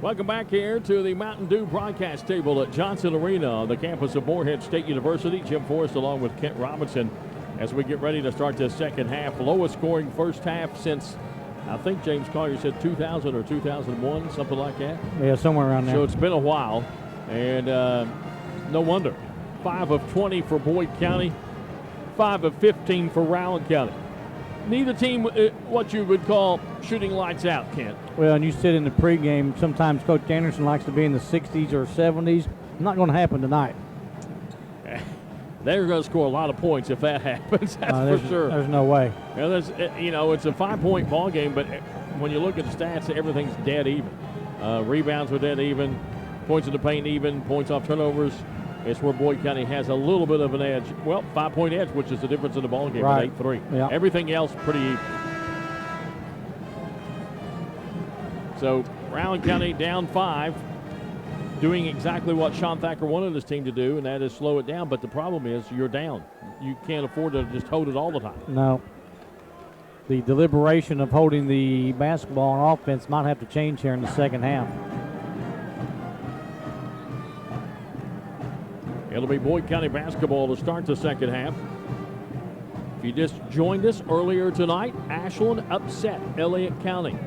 Welcome back here to the Mountain Dew broadcast table at Johnson Arena on the campus of Morehead State University. Jim Forrest along with Kent Robinson as we get ready to start this second half. Lowest scoring first half since, I think James Collier said 2000 or 2001, something like that. Yeah, somewhere around there. So it's been a while, and no wonder. 5 of 20 for Boyd County, 5 of 15 for Rowan County. Neither team, what you would call shooting lights out, Kent. Well, and you said in the pregame, sometimes Coach Anderson likes to be in the 60s or 70s. Not going to happen tonight. They're going to score a lot of points if that happens. That's for sure. There's no way. It's a 5-point ball game, but when you look at the stats, everything's dead even. Rebounds were dead even, points in the paint even, points off turnovers. It's where Boyd County has a little bit of an edge. Well, 5-point edge, which is the difference in the ball game right. with 8-3. Yeah. Everything else pretty even. So Rowan County down 5, doing exactly what Sean Thacker wanted his team to do, and that is slow it down. But the problem is you're down. You can't afford to just hold it all the time. No. The deliberation of holding the basketball on offense might have to change here in the second half. It'll be Boyd County basketball to start the second half. If you just joined us earlier tonight, Ashland upset Elliott County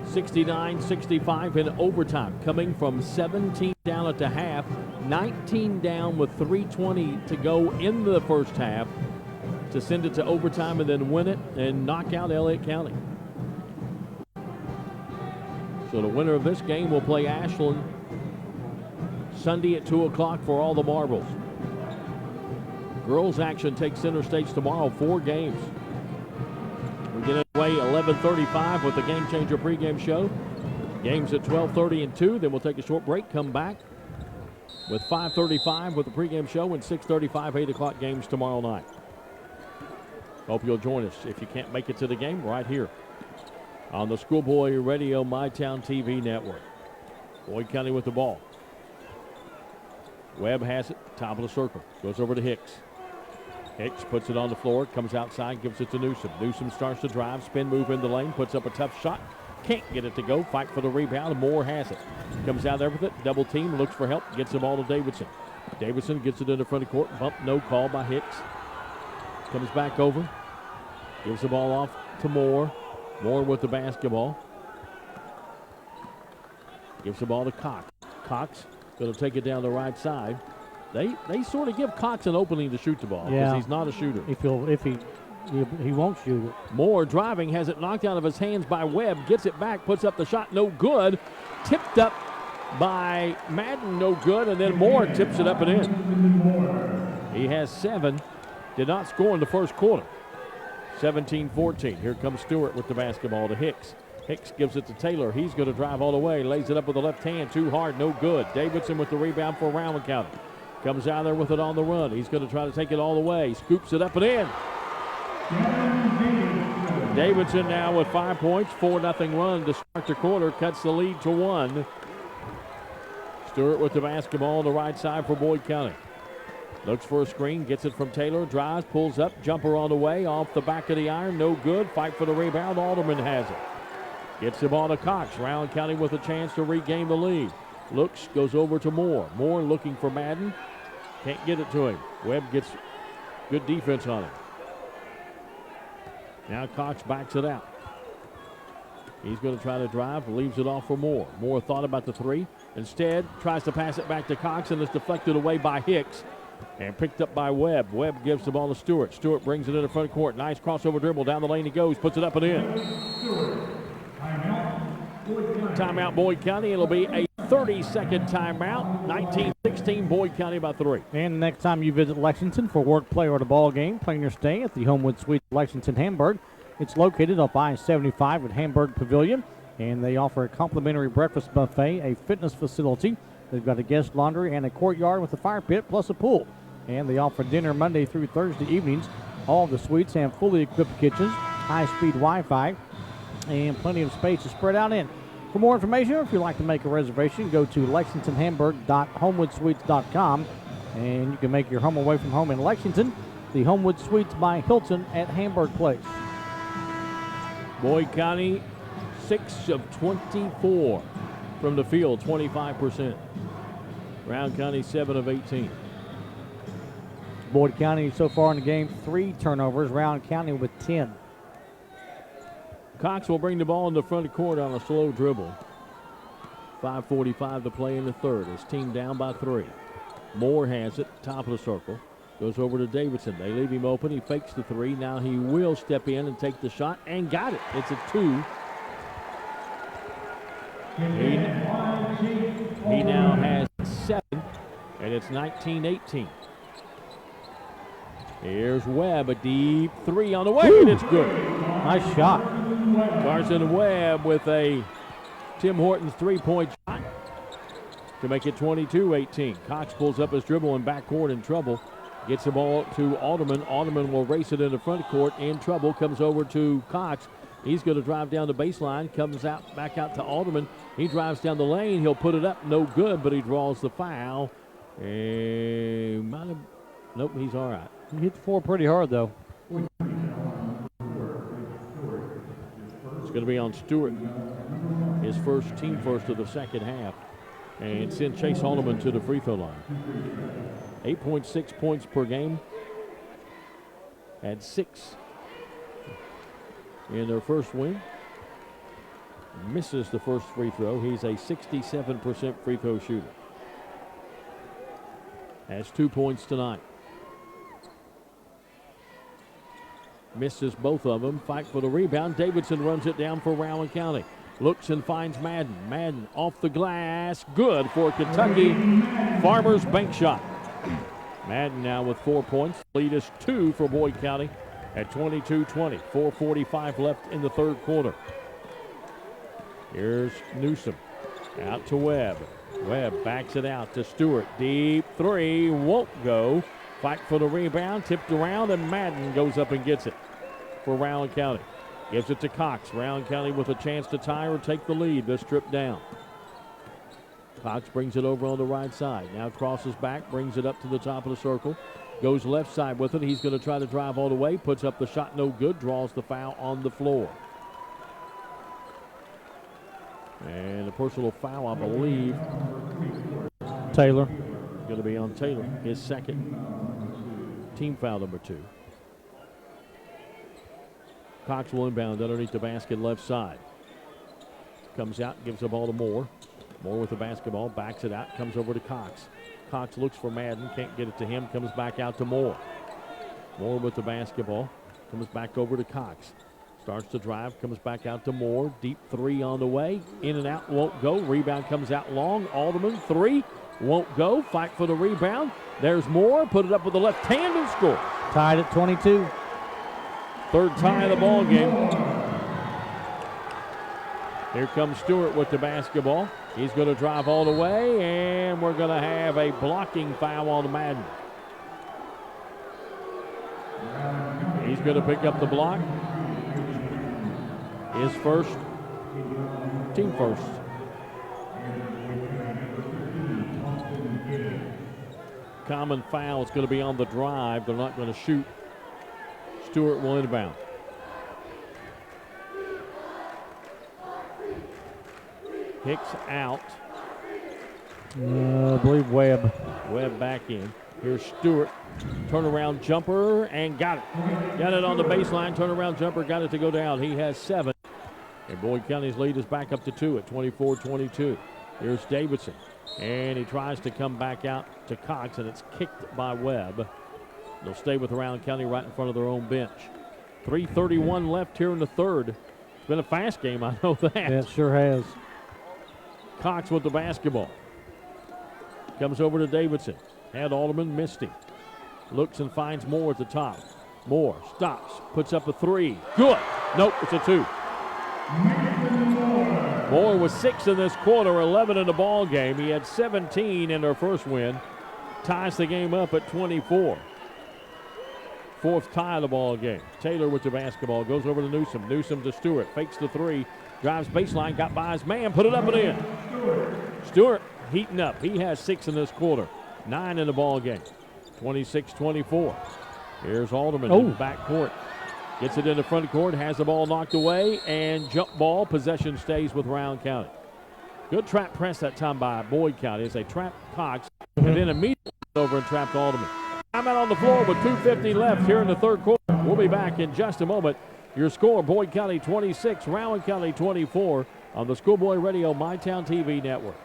69-65 in overtime, coming from 17 down at the half, 19 down with 3:20 to go in the first half to send it to overtime and then win it and knock out Elliott County. So the winner of this game will play Ashland Sunday at 2 o'clock for all the marbles. Girls action takes center stage tomorrow, 4 games. We get away 11:35 with the Game Changer pregame show. Games at 12:30 and 2. Then we'll take a short break, come back with 5:35 with the pregame show and 6:35, 8 o'clock games tomorrow night. Hope you'll join us if you can't make it to the game right here on the Schoolboy Radio MyTown TV network. Boyd County with the ball. Webb has it, top of the circle, goes over to Hicks. Hicks puts it on the floor, comes outside, gives it to Newsom. Newsom starts to drive, spin move in the lane, puts up a tough shot. can't get it to go. Fight for the rebound. Moore has it. Comes out there with it. Double team. Looks for help. Gets the ball to Davidson. Davidson gets it in the front of court. Bump no call by Hicks. Comes back over. Gives the ball off to Moore. Moore with the basketball. Gives the ball to Cox. Cox going to take it down the right side. They sort of give Cox an opening to shoot the ball because he's not a shooter. If he won't shoot it. Moore driving, has it knocked out of his hands by Webb. Gets it back, puts up the shot, no good. Tipped up by Madden, no good. And then Moore tips it up and in. He has 7. Did not score in the first quarter. 17-14. Here comes Stewart with the basketball to Hicks. Hicks gives it to Taylor. He's going to drive all the way. Lays it up with the left hand. Too hard. No good. Davidson with the rebound for Rowan County. Comes out there with it on the run. He's going to try to take it all the way. Scoops it up and in. Davidson now with 5 points. 4-0 run to start the quarter. Cuts the lead to 1. Stewart with the basketball on the right side for Boyd County. Looks for a screen, gets it from Taylor, drives, pulls up, jumper on the way, off the back of the iron, no good. Fight for the rebound, Alderman has it. Gets the ball to Cox. Rowan County with a chance to regain the lead. Looks, goes over to Moore. Moore looking for Madden. Can't get it to him. Webb gets good defense on him. Now Cox backs it out. He's going to try to drive, leaves it off for Moore. Moore thought about the 3. Instead, tries to pass it back to Cox, and it's deflected away by Hicks. And picked up by Webb. Webb gives the ball to Stewart. Stewart brings it in the front court. Nice crossover dribble. Down the lane he goes. Puts it up and in. Timeout Boyd County. It'll be a 30-second timeout. 19-16 Boyd County by 3. And next time you visit Lexington for work, play, or the ball game, plan your stay at the Homewood Suites Lexington Hamburg. It's located off I-75 at Hamburg Pavilion. And they offer a complimentary breakfast buffet, a fitness facility. They've got a guest laundry and a courtyard with a fire pit plus a pool. And they offer dinner Monday through Thursday evenings. All of the suites have fully equipped kitchens, high-speed Wi-Fi, and plenty of space to spread out in. For more information, or if you'd like to make a reservation, go to lexingtonhamburg.homewoodsuites.com, and you can make your home away from home in Lexington. The Homewood Suites by Hilton at Hamburg Place. Boyd County, 6 of 24 from the field, 25%. Rowan County, 7 of 18. Boyd County so far in the game, 3 turnovers. Rowan County with 10. Cox will bring the ball in the front court on a slow dribble. 5:45 to play in the third. His team down by 3. Moore has it, top of the circle. Goes over to Davidson. They leave him open. He fakes the 3. Now he will step in and take the shot, and got it. It's a 2. He now has 7, and it's 19-18. Here's Webb, a deep 3 on the way, and it's good. Nice shot. Carson Webb with a Tim Hortons 3-point shot to make it 22-18. Cox pulls up his dribble in backcourt in trouble. Gets the ball to Alderman. Alderman will race it in the front court in trouble. Comes over to Cox. He's going to drive down the baseline. Comes out back out to Alderman. He drives down the lane. He'll put it up. No good, but he draws the foul. And nope, he's all right. He hit the 4 pretty hard, though. It's going to be on Stewart. His first, team first of the second half. And send Chase Alderman to the free throw line. 8.6 points per game. Had 6 in their first win. Misses the first free throw. He's a 67% free throw shooter. Has 2 points tonight. Misses both of them. Fight for the rebound. Davidson runs it down for Rowan County. Looks and finds Madden. Madden off the glass. Good for Kentucky. Farmers bank shot. Madden now with 4 points. Lead is 2 for Boyd County at 22-20. 4:45 left in the third quarter. Here's Newsom. Out to Webb. Webb backs it out to Stewart. Deep 3. Won't go. Fight for the rebound. Tipped around, and Madden goes up and gets it for Rowan County. Gives it to Cox. Rowan County with a chance to tie or take the lead. This trip down. Cox brings it over on the right side. Now crosses back, brings it up to the top of the circle. Goes left side with it. He's going to try to drive all the way. Puts up the shot, no good. Draws the foul on the floor. And a personal foul, I believe, Taylor. going to be on Taylor, his second. Team foul number 2. Cox will inbound underneath the basket left side. Comes out, gives the ball to Moore. Moore with the basketball, backs it out, comes over to Cox. Cox looks for Madden, can't get it to him, comes back out to Moore. Moore with the basketball, comes back over to Cox. Starts to drive, comes back out to Moore. Deep 3 on the way, in and out, won't go. Rebound comes out long. Alderman 3, won't go. Fight for the rebound. There's Moore, put it up with the left hand and score. Tied at 22. Third tie of the ball game. Here comes Stewart with the basketball. He's going to drive all the way, and we're going to have a blocking foul on Madden. He's going to pick up the block. His first, team first. Common foul is going to be on the drive. They're not going to shoot. Stewart will inbound. Hicks out. I believe Webb. Webb back in. Here's Stewart. Turnaround jumper and got it. Got it on the baseline. Turnaround jumper, got it to go down. He has 7. And Boyd County's lead is back up to 2 at 24-22. Here's Davidson. And he tries to come back out to Cox, and it's kicked by Webb. They'll stay with Rowan County right in front of their own bench. 3:31 left here in the third. It's been a fast game, I know that. Yeah, it sure has. Cox with the basketball. Comes over to Davidson. Had Alderman, missed him. Looks and finds Moore at the top. Moore stops, puts up a 3. Good. Nope, it's a 2. Moore was 6 in this quarter, 11 in the ball game. He had 17 in their first win. Ties the game up at 24. Fourth tie of the ball game. Taylor with the basketball, goes over to Newsom. Newsom to Stewart, fakes the 3, drives baseline, got by his man, put it up and in. Stewart heating up. He has 6 in this quarter, 9 in the ball game. 26-24. Here's Alderman in the back court. Gets it in the front court, has the ball knocked away, and jump ball. Possession stays with Rowan County. Good trap press that time by Boyd County as they trap Cox and then immediately over and trapped Alderman. I'm out on the floor with 2:50 left here in the third quarter. We'll be back in just a moment. Your score, Boyd County 26, Rowan County 24 on the Schoolboy Radio MyTown TV network.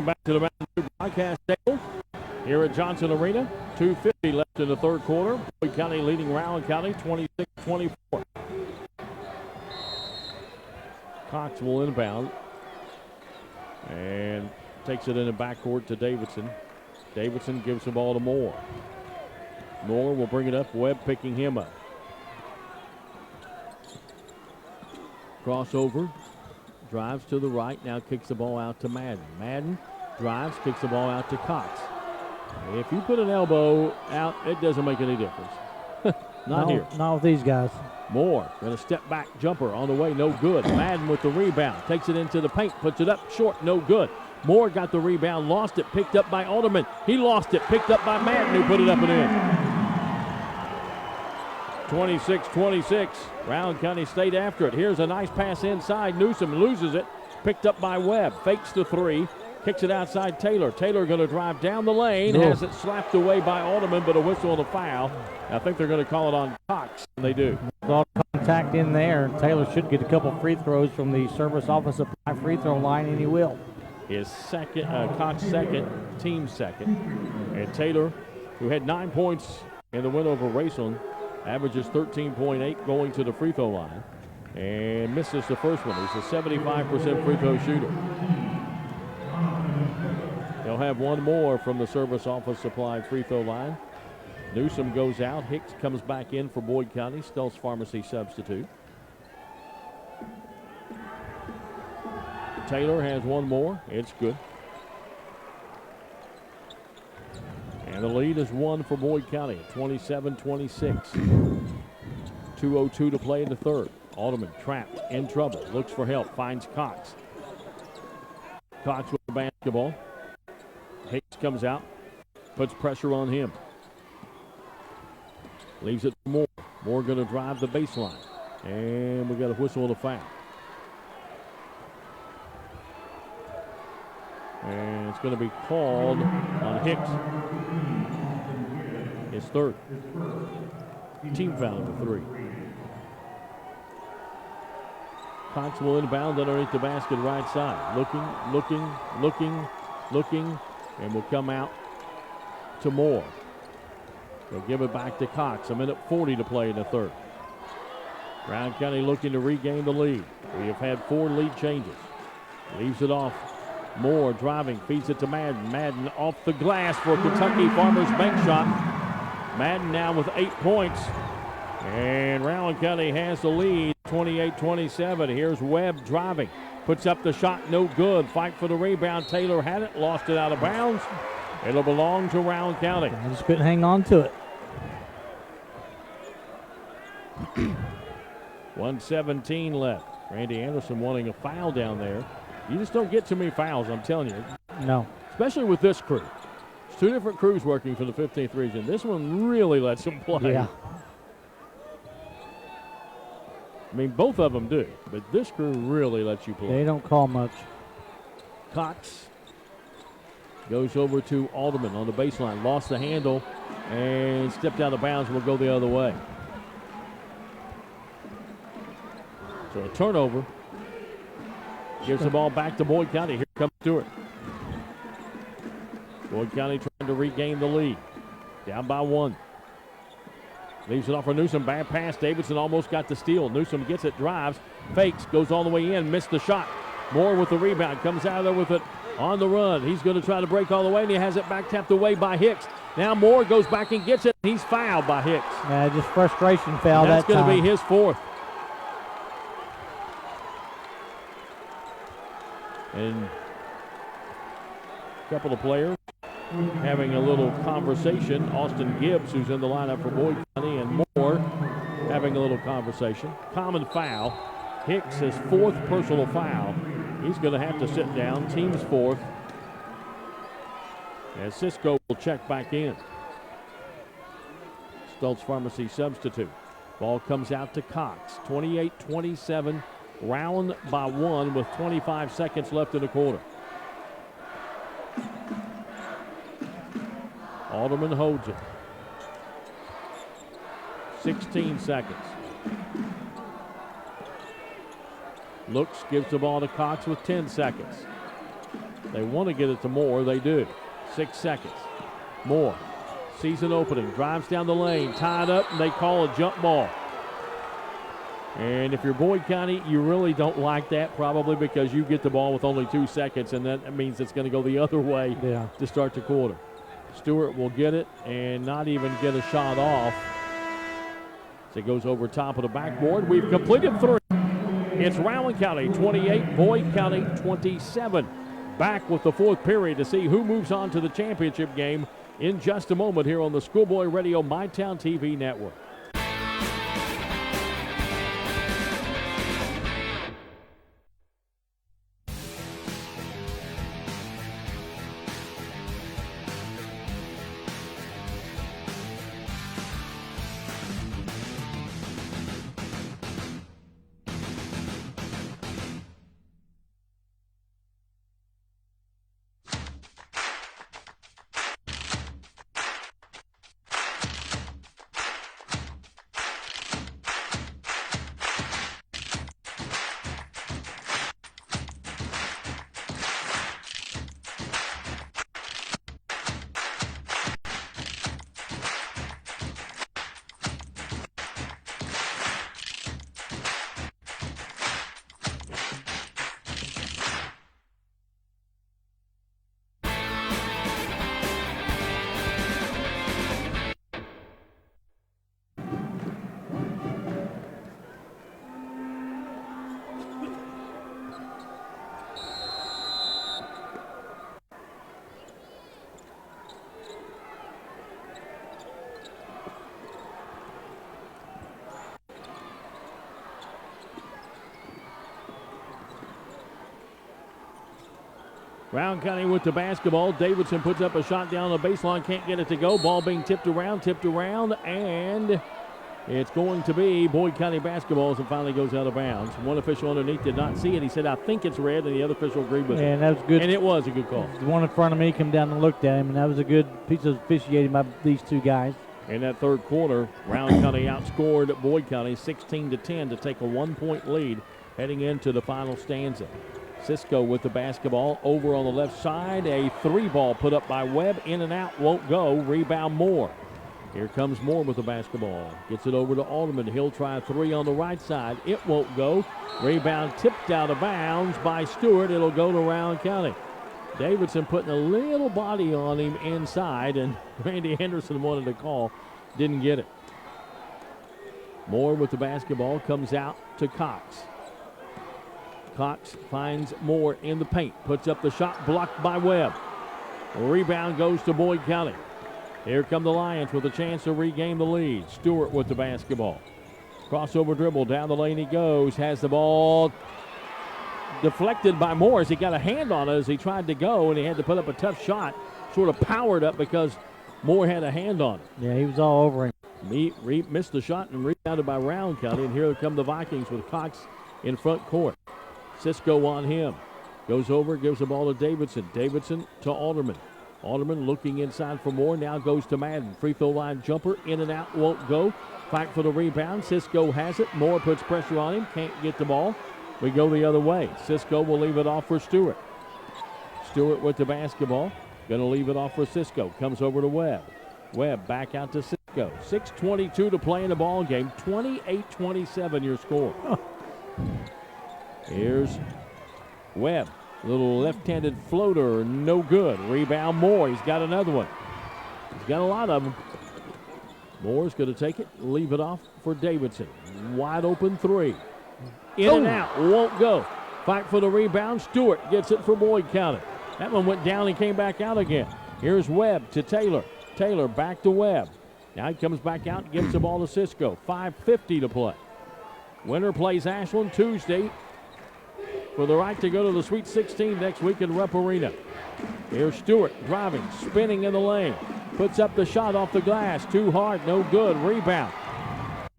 Back to the Mountain broadcast table here at Johnson Arena. 2:50 left in the third quarter. Boyd County leading Rowan County 26-24. Cox will inbound and takes it in the backcourt to Davidson. Davidson gives the ball to Moore. Moore will bring it up. Webb picking him up. Crossover. Drives to the right. Now kicks the ball out to Madden. Madden drives, kicks the ball out to Cox. If you put an elbow out, it doesn't make any difference. Not here. Not with these guys. Moore, going to step back jumper on the way, no good. Madden with the rebound, takes it into the paint, puts it up short, no good. Moore got the rebound, lost it, picked up by Alderman. He lost it, picked up by Madden, who put it up and in. 26-26. Rowan County stayed after it. Here's a nice pass inside. Newsom loses it, picked up by Webb, fakes the 3. Kicks it outside Taylor. Taylor going to drive down the lane. Has it slapped away by Alderman, but a whistle and a foul. I think they're going to call it on Cox, and they do. Contact tacked in there. Taylor should get a couple free throws from the service office supply free throw line, and he will. His second, Cox second, team second. And Taylor, who had 9 points in the win over Raceland, averages 13.8 going to the free throw line and misses the first one. He's a 75% free throw shooter. He'll have one more from the service office supply free throw line. Newsom goes out. Hicks comes back in for Boyd County, Stults Pharmacy substitute. Taylor has one more. It's good. And the lead is one for Boyd County at 27-26. 2:02 to play in the third. Alderman trapped, in trouble, looks for help, finds Cox. Cox with the basketball. Hicks comes out, puts pressure on him. Leaves it to Moore. Moore going to drive the baseline. And we got a whistle and a foul. And it's going to be called on Hicks. His third. Team foul number 3. Cox will inbound underneath the basket right side. Looking, and will come out to Moore. They'll give it back to Cox. 1:40 to play in the third. Rowan County looking to regain the lead. We have had 4 lead changes. Leaves it off. Moore driving, feeds it to Madden. Madden off the glass for a Kentucky Farmers bank shot. Madden now with 8 points. And Rowan County has the lead, 28-27. Here's Webb driving. Puts up the shot, no good. Fight for the rebound. Taylor had it, lost it out of bounds. It'll belong to Rowan County. I just couldn't hang on to it. 1:17 left. Randy Anderson wanting a foul down there. You just don't get too many fouls, I'm telling you. No. Especially with this crew. There's 2 different crews working for the 15th region. This one really lets them play. Yeah. I mean, both of them do, but this crew really lets you play. They don't call much. Cox goes over to Alderman on the baseline. Lost the handle and stepped out of bounds and will go the other way. So a turnover. Gives the ball back to Boyd County. Here comes Stewart. Boyd County trying to regain the lead. Down by 1. Leaves it off for Newsom. Bad pass. Davidson almost got the steal. Newsom gets it, drives, fakes, goes all the way in, missed the shot. Moore with the rebound. Comes out of there with it on the run. He's going to try to break all the way, and he has it back tapped away by Hicks. Now Moore goes back and gets it. He's fouled by Hicks. Yeah, just frustration foul that time. That's going to be his 4th. And a couple of players having a little conversation. Austin Gibbs, who's in the lineup for Boyd County, and Moore having a little conversation. Common foul. Hicks, his 4th personal foul. He's going to have to sit down. Team's 4th. As Cisco will check back in. Stults Pharmacy substitute. Ball comes out to Cox. 28-27. Rowan by 1 with 25 seconds left in the quarter. Alderman holds it. 16 seconds. Looks, gives the ball to Cox with 10 seconds. They want to get it to Moore. They do. 6 seconds. Moore sees an opening. Drives down the lane. Tied up, and they call a jump ball. And if you're Boyd County, you really don't like that, probably because you get the ball with only 2 seconds, and that means it's going to go the other way to start the quarter. Stewart will get it and not even get a shot off. So it goes over top of the backboard. We've completed 3. It's Rowan County 28, Boyd County 27. Back with the 4th period to see who moves on to the championship game in just a moment here on the Schoolboy Radio MyTown TV network. Rowan County with the basketball. Davidson puts up a shot down the baseline, can't get it to go. Ball being tipped around, and it's going to be Boyd County basketball as it finally goes out of bounds. One official underneath did not see it. He said, I think it's red, and the other official agreed with it. And that was good. And it was a good call. The one in front of me come down and looked at him, and that was a good piece of officiating by these two guys. In that third quarter, Rowan County outscored Boyd County 16-10 to take a 1-point lead heading into the final stanza. Cisco with the basketball over on the left side. A 3-ball put up by Webb. In and out, won't go. Rebound Moore. Here comes Moore with the basketball. Gets it over to Alderman. He'll try a 3 on the right side. It won't go. Rebound tipped out of bounds by Stewart. It'll go to Rowan County. Davidson putting a little body on him inside, and Randy Henderson wanted a call. Didn't get it. Moore with the basketball comes out to Cox. Cox finds Moore in the paint. Puts up the shot, blocked by Webb. The rebound goes to Boyd County. Here come the Lions with a chance to regain the lead. Stewart with the basketball. Crossover dribble, down the lane he goes. Has the ball deflected by Moore as he got a hand on it as he tried to go, and he had to put up a tough shot. Sort of powered up because Moore had a hand on it. Yeah, he was all over him. Missed the shot and rebounded by Rowan County, and here come the Vikings with Cox in front court. Cisco on him. Goes over, gives the ball to Davidson. Davidson to Alderman. Alderman looking inside for Moore. Now goes to Madden. Free throw line jumper. In and out, won't go. Fight for the rebound. Cisco has it. Moore puts pressure on him. Can't get the ball. We go the other way. Cisco will leave it off for Stewart. Stewart with the basketball. Going to leave it off for Cisco. Comes over to Webb. Webb back out to Cisco. 6:22 to play in the ball game. 28-27 your score. Here's Webb. Little left-handed floater, no good. Rebound Moore. He's got another one. He's got a lot of them. Moore's going to take it, leave it off for Davidson. Wide open 3. In and out, won't go. Fight for the rebound. Stewart gets it for Boyd County. That one went down and came back out again. Here's Webb to Taylor. Taylor back to Webb. Now he comes back out and gives the ball to Cisco. 5:50 to play. Winner plays Ashland Tuesday for the right to go to the Sweet 16 next week in Rupp Arena. Here's Stewart driving, spinning in the lane. Puts up the shot off the glass. Too hard, no good. Rebound.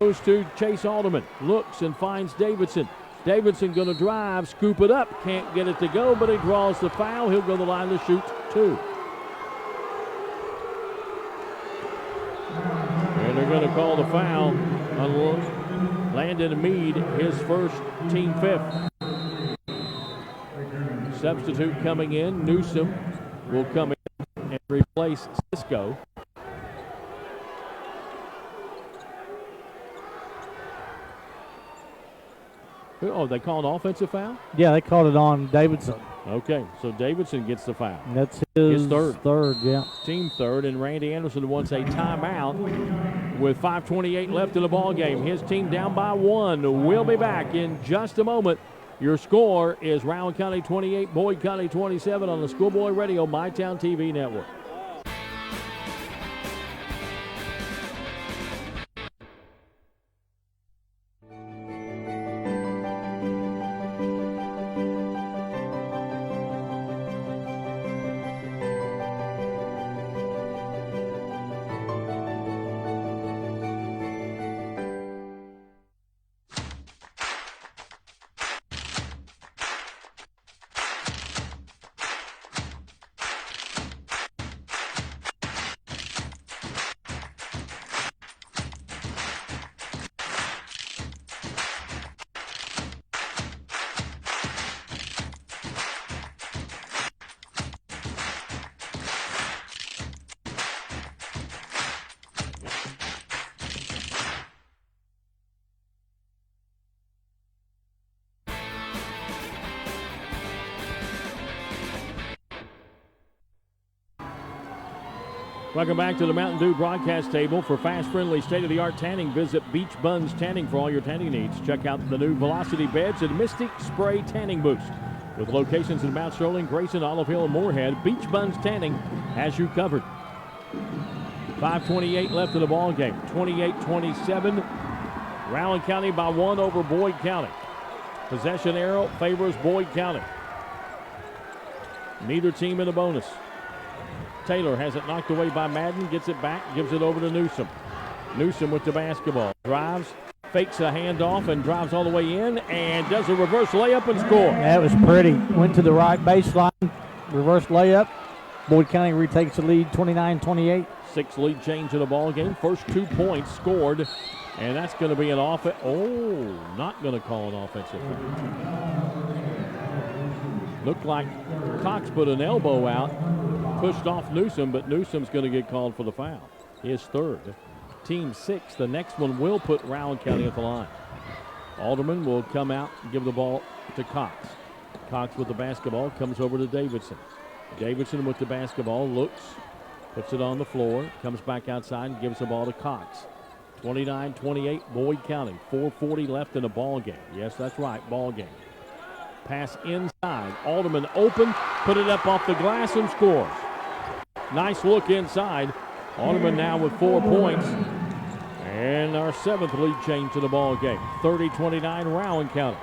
Goes to Chase Alderman. Looks and finds Davidson. Davidson going to drive, scoop it up. Can't get it to go, but he draws the foul. He'll go to the line to shoot 2. And they're going to call the foul on Landon Mead, his first, team 5th. Substitute coming in, Newsom will come in and replace Cisco. Oh, they called an offensive foul? Yeah, they called it on Davidson. Okay, so Davidson gets the foul. And that's his third, yeah. Team 3rd, and Randy Anderson wants a timeout with 5:28 left in the ball game. His team down by 1. We'll be back in just a moment. Your score is Rowan County 28, Boyd County 27 on the Schoolboy Radio MyTown TV network. Welcome back to the Mountain Dew broadcast table. For fast, friendly, state-of-the-art tanning, visit Beach Buns Tanning for all your tanning needs. Check out the new Velocity Beds and Mystic Spray Tanning Boost. With locations in Mount Sterling, Grayson, Olive Hill, and Moorhead, Beach Buns Tanning has you covered. 5:28 left in the ball game. 28-27. Rowan County by 1 over Boyd County. Possession arrow favors Boyd County. Neither team in a bonus. Taylor has it knocked away by Madden, gets it back, gives it over to Newsom. Newsom with the basketball. Drives, fakes a handoff, and drives all the way in and does a reverse layup and score. That was pretty. Went to the right baseline, reverse layup. Boyd County retakes the lead 29-28. 6 lead change in the ball game. First 2 points scored, and that's going to be an offense. Oh, not going to call an offensive foul. Looked like Cox put an elbow out, pushed off Newsom, but Newsom's going to get called for the foul. His third. Team 6. The next one will put Rowan County at the line. Alderman will come out and give the ball to Cox. Cox with the basketball comes over to Davidson. Davidson with the basketball looks, puts it on the floor, comes back outside and gives the ball to Cox. 29-28 Boyd County. 4:40 left in the ball game. Yes, that's right, ball game. Pass inside. Alderman open, put it up off the glass and scores. Nice look inside. Alderman now with 4 points. And our 7th lead change to the ball game. 30-29 Rowan County.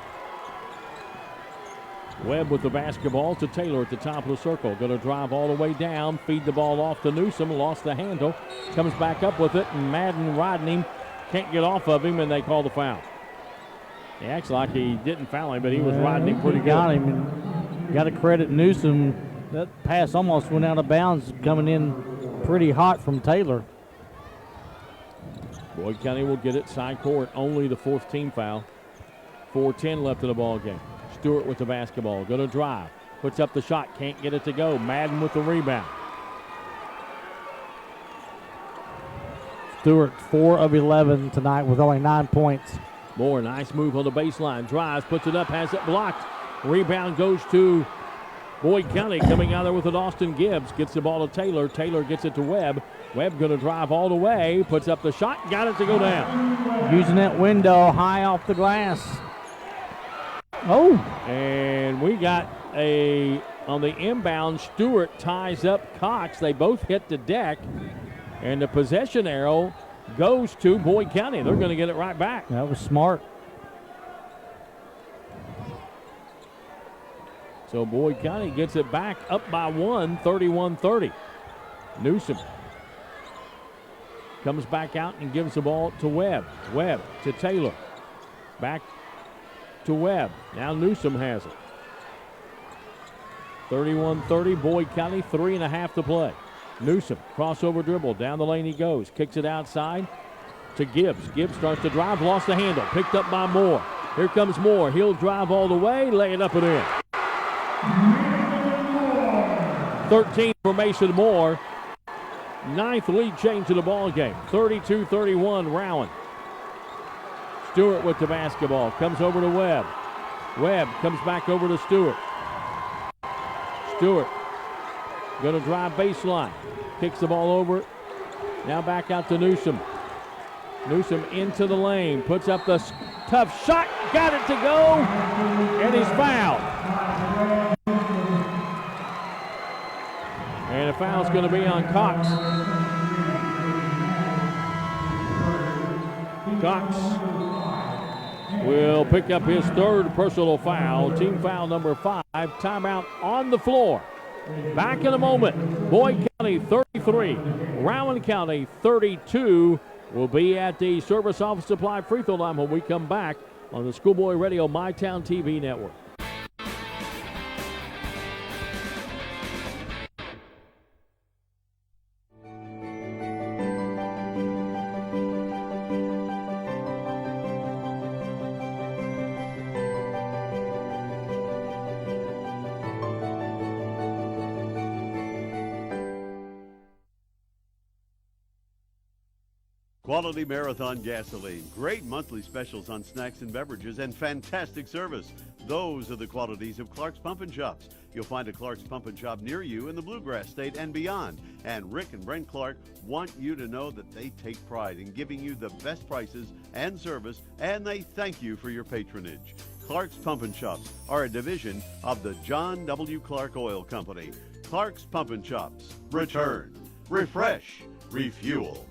Webb with the basketball to Taylor at the top of the circle. Going to drive all the way down, feed the ball off to Newsom, lost the handle, comes back up with it, and Madden riding him, can't get off of him, and they call the foul. He acts like he didn't foul him, but he was riding him pretty good. Got him, and got to credit Newsom. That pass almost went out of bounds, coming in pretty hot from Taylor. Boyd County will get it side court, only the 4th team foul. 4:10 left in the ball game. Stewart with the basketball, going to drive, puts up the shot, can't get it to go. Madden with the rebound. Stewart 4 of 11 tonight with only 9 points. Moore, nice move on the baseline, drives, puts it up, has it blocked. Rebound goes to Boyd County, coming out there with it. Austin Gibbs gets the ball to Taylor. Taylor gets it to Webb. Webb going to drive all the way, puts up the shot, got it to go down. Using that window high off the glass. Oh. And we got on the inbound, Stewart ties up Cox. They both hit the deck, and the possession arrow goes to Boyd County. They're going to get it right back. That was smart. So Boyd County gets it back up by 1, 31-30. Newsom comes back out and gives the ball to Webb. Webb to Taylor. Back to Webb. Now Newsom has it. 31-30, Boyd County, 3.5 to play. Newsom, crossover dribble, down the lane he goes. Kicks it outside to Gibbs. Gibbs starts to drive, lost the handle. Picked up by Moore. Here comes Moore. He'll drive all the way, lay it up and in. 13 for Mason Moore. 9th lead change to the ball game. 32-31 Rowan. Stewart with the basketball. Comes over to Webb. Webb comes back over to Stewart. Stewart going to drive baseline. Kicks the ball over. Now back out to Newsom. Newsom into the lane. Puts up the tough shot. Got it to go. And he's fouled. And the foul's going to be on Cox. Cox will pick up his 3rd personal foul. Team foul number 5. Timeout on the floor. Back in a moment. Boyd County 33. Rowan County 32. We'll be at the Service Office Supply free throw line when we come back on the Schoolboy Radio MyTown TV network. Quality Marathon gasoline, great monthly specials on snacks and beverages, and fantastic service. Those are the qualities of Clark's Pump and Shops. You'll find a Clark's Pump and Shop near you in the Bluegrass State and beyond. And Rick and Brent Clark want you to know that they take pride in giving you the best prices and service, and they thank you for your patronage. Clark's Pump and Shops are a division of the John W. Clark Oil Company. Clark's Pump and Shops. Return, refresh, refuel.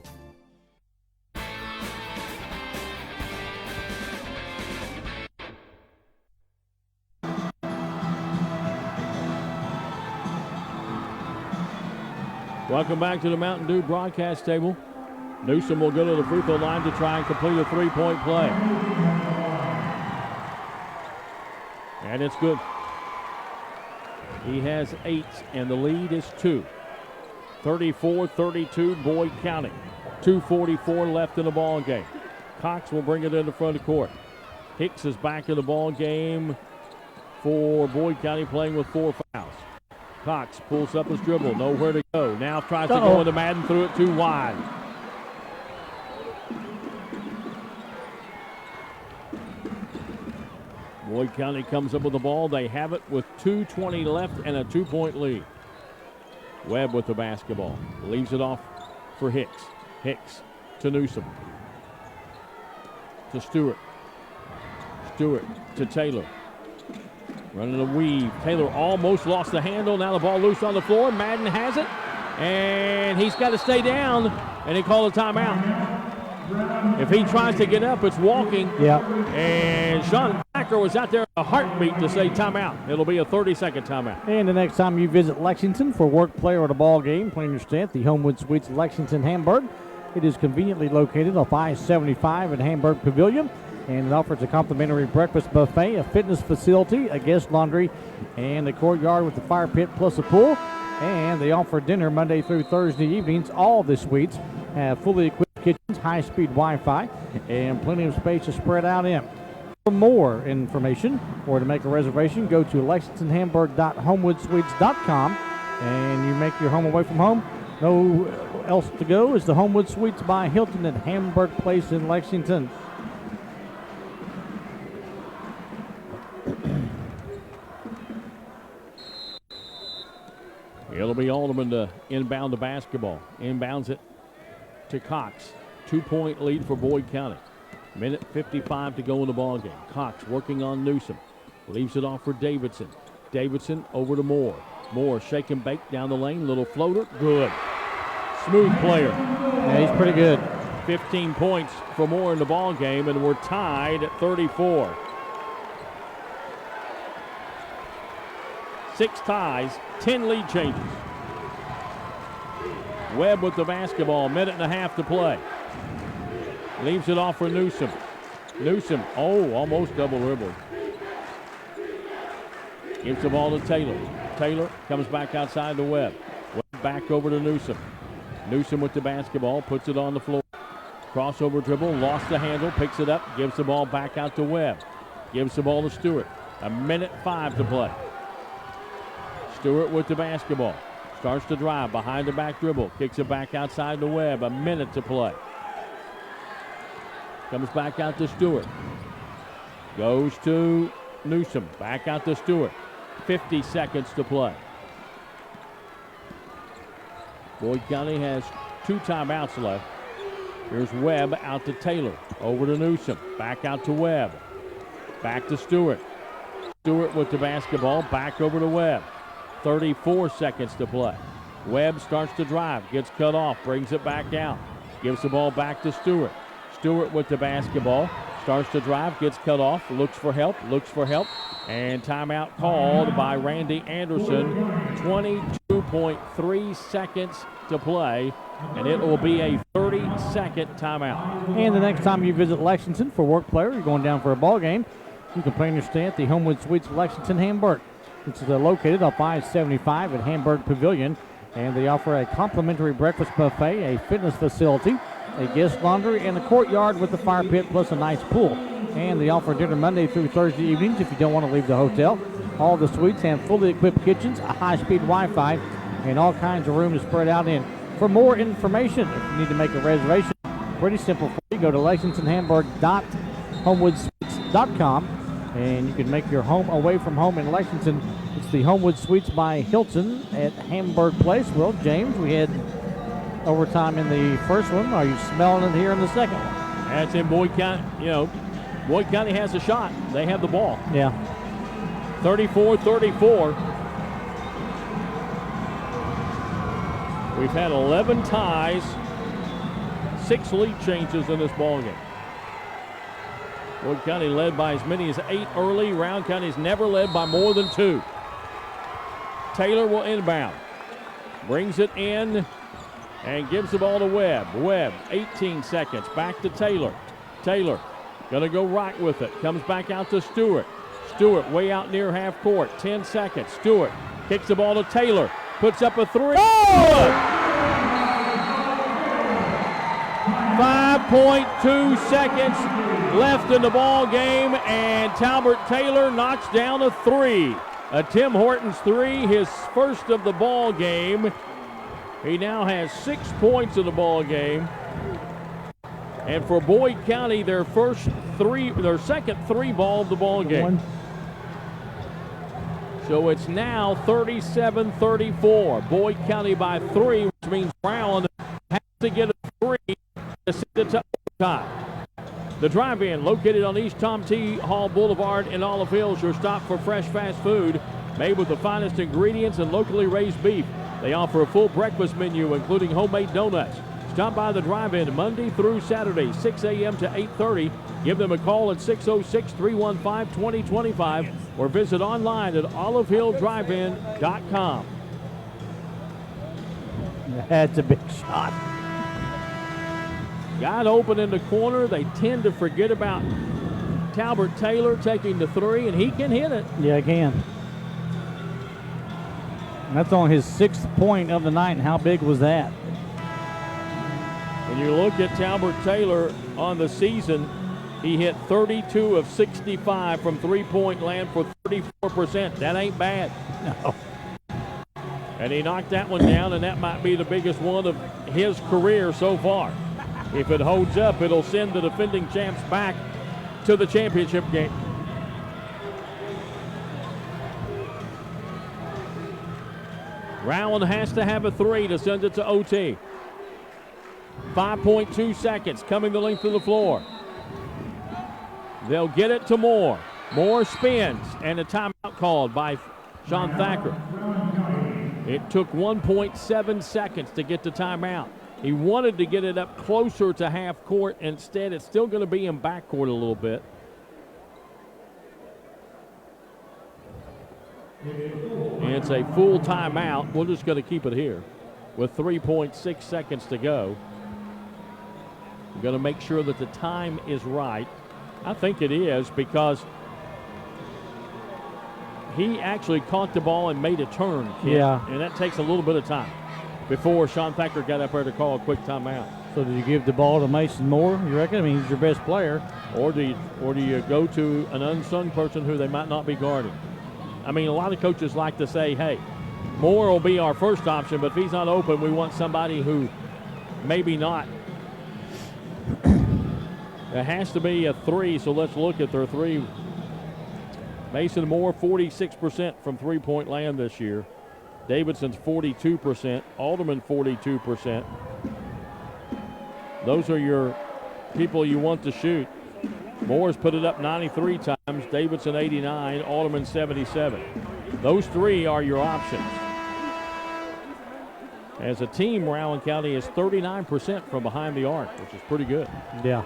Welcome back to the Mountain Dew broadcast table. Newsom will go to the free throw line to try and complete a three-point play. And it's good. He has 8, and the lead is 2. 34-32, Boyd County. 2:44 left in the ball game. Cox will bring it into front of court. Hicks is back in the ball game for Boyd County, playing with 4 fouls. Cox pulls up his dribble, nowhere to go. Now tries to go into Madden, threw it too wide. Boyd County comes up with the ball. They have it with 2:20 left and a 2-point lead. Webb with the basketball. Leaves it off for Hicks. Hicks to Newsom. To Stewart. Stewart to Taylor. Running a weave. Taylor almost lost the handle. Now the ball loose on the floor. Madden has it. And he's got to stay down. And they call a timeout. If he tries to get up, it's walking. Yeah. And Sean Thacker was out there a heartbeat to say timeout. It'll be a 30-second timeout. And the next time you visit Lexington for work, play, or the ball game, plan your stay at the Homewood Suites Lexington Hamburg. It is conveniently located off I-75 at Hamburg Pavilion, and it offers a complimentary breakfast buffet, a fitness facility, a guest laundry, and a courtyard with a fire pit plus a pool. And they offer dinner Monday through Thursday evenings. All the suites have fully equipped kitchens, high-speed Wi-Fi, and plenty of space to spread out in. For more information or to make a reservation, go to lexingtonhamburg.homewoodsuites.com, and you make your home away from home. No else to go is the Homewood Suites by Hilton at Hamburg Place in Lexington. It'll be Alderman to inbound the basketball. Inbounds it to Cox. 2-point lead for Boyd County. Minute 55 to go in the ball game. Cox working on Newsom. Leaves it off for Davidson. Davidson over to Moore. Moore shake and bake down the lane. Little floater. Good. Smooth player. Yeah, he's pretty good. 15 points for Moore in the ball game, and we're tied at 34. 6 ties, 10 lead changes. Webb with the basketball, minute and a half to play. Leaves it off for Newsom. Newsom, almost double dribbled. Gives the ball to Taylor. Taylor comes back outside to Webb. Webb back over to Newsom. Newsom with the basketball, puts it on the floor. Crossover dribble, lost the handle, picks it up, gives the ball back out to Webb. Gives the ball to Stewart. A minute 5 to play. Stewart with the basketball. Starts to drive behind the back dribble. Kicks it back outside to Webb. A minute to play. Comes back out to Stewart. Goes to Newsom. Back out to Stewart. 50 seconds to play. Boyd County has 2 timeouts left. Here's Webb out to Taylor. Over to Newsom. Back out to Webb. Back to Stewart. Stewart with the basketball. Back over to Webb. 34 seconds to play. Webb starts to drive. Gets cut off. Brings it back out. Gives the ball back to Stewart. Stewart with the basketball. Starts to drive. Gets cut off. Looks for help. And timeout called by Randy Anderson. 22.3 seconds to play. And it will be a 30-second timeout. And the next time you visit Lexington for work, player, you're going down for a ball game, you can plan your stay at the Homewood Suites Lexington Hamburg. It's located off I-75 at Hamburg Pavilion, and they offer a complimentary breakfast buffet, a fitness facility, a guest laundry, and a courtyard with a fire pit plus a nice pool. And they offer dinner Monday through Thursday evenings if you don't want to leave the hotel. All the suites have fully equipped kitchens, a high-speed Wi-Fi, and all kinds of room to spread out in. For more information, if you need to make a reservation, pretty simple for you. Go to lexingtonhamburg.homewoodsuites.com, and you can make your home away from home in Lexington. It's the Homewood Suites by Hilton at Hamburg Place. Well, James, we had overtime in the first one. Are you smelling it here in the second one? That's in Boyd County. Boyd County has a shot. They have the ball. Yeah. 34-34. We've had 11 ties, 6 lead changes in this ballgame. Boyd County led by as many as 8 early. Rowan County's never led by more than 2. Taylor will inbound. Brings it in and gives the ball to Webb. Webb, 18 seconds. Back to Taylor. Taylor going to go right with it. Comes back out to Stewart. Stewart way out near half court. 10 seconds. Stewart kicks the ball to Taylor. Puts up a three. Oh! 5.2 seconds left in the ball game, and Talbert Taylor knocks down a three. A Tim Hortons three, his first of the ball game. He now has 6 points in the ball game. And for Boyd County, their second three ball of the ball game. So it's now 37-34. Boyd County by 3, which means Rowan has to get a 3 to send it to overtime. The drive-in, located on East Tom T. Hall Boulevard in Olive Hills, your stop for fresh fast food made with the finest ingredients and locally raised beef. They offer a full breakfast menu, including homemade donuts. Stop by the drive-in Monday through Saturday, 6 a.m. to 8:30. Give them a call at 606-315-2025 or visit online at olivehilldrivein.com. That's a big shot. Got open in the corner. They tend to forget about Talbert Taylor taking the three, and he can hit it. Yeah, he can. And that's on his 6th point of the night, and how big was that? When you look at Talbert Taylor on the season, he hit 32 of 65 from three-point land for 34%. That ain't bad. No. And he knocked that one down, and that might be the biggest one of his career so far. If it holds up, it'll send the defending champs back to the championship game. Rowan has to have a three to send it to OT. 5.2 seconds coming the length of the floor. They'll get it to Moore. Moore spins, and a timeout called by Sean Thacker. It took 1.7 seconds to get the timeout. He wanted to get it up closer to half court. Instead, it's still going to be in backcourt a little bit. And it's a full timeout. We're just going to keep it here with 3.6 seconds to go. We're going to make sure that the time is right. I think it is, because he actually caught the ball and made a turn. Kid. Yeah. And that takes a little bit of time before Sean Thacker got up there to call a quick timeout. So did you give the ball to Mason Moore, you reckon? I mean, he's your best player. Or do you go to an unsung person who they might not be guarding? I mean, a lot of coaches like to say, hey, Moore will be our first option, but if he's not open, we want somebody who maybe not. It has to be a three, so let's look at their three. Mason Moore, 46% from three-point land this year. Davidson's 42%. Alderman, 42%. Those are your people you want to shoot. Moore's put it up 93 times. Davidson, 89. Alderman, 77. Those three are your options. As a team, Rowan County is 39% from behind the arc, which is pretty good. Yeah.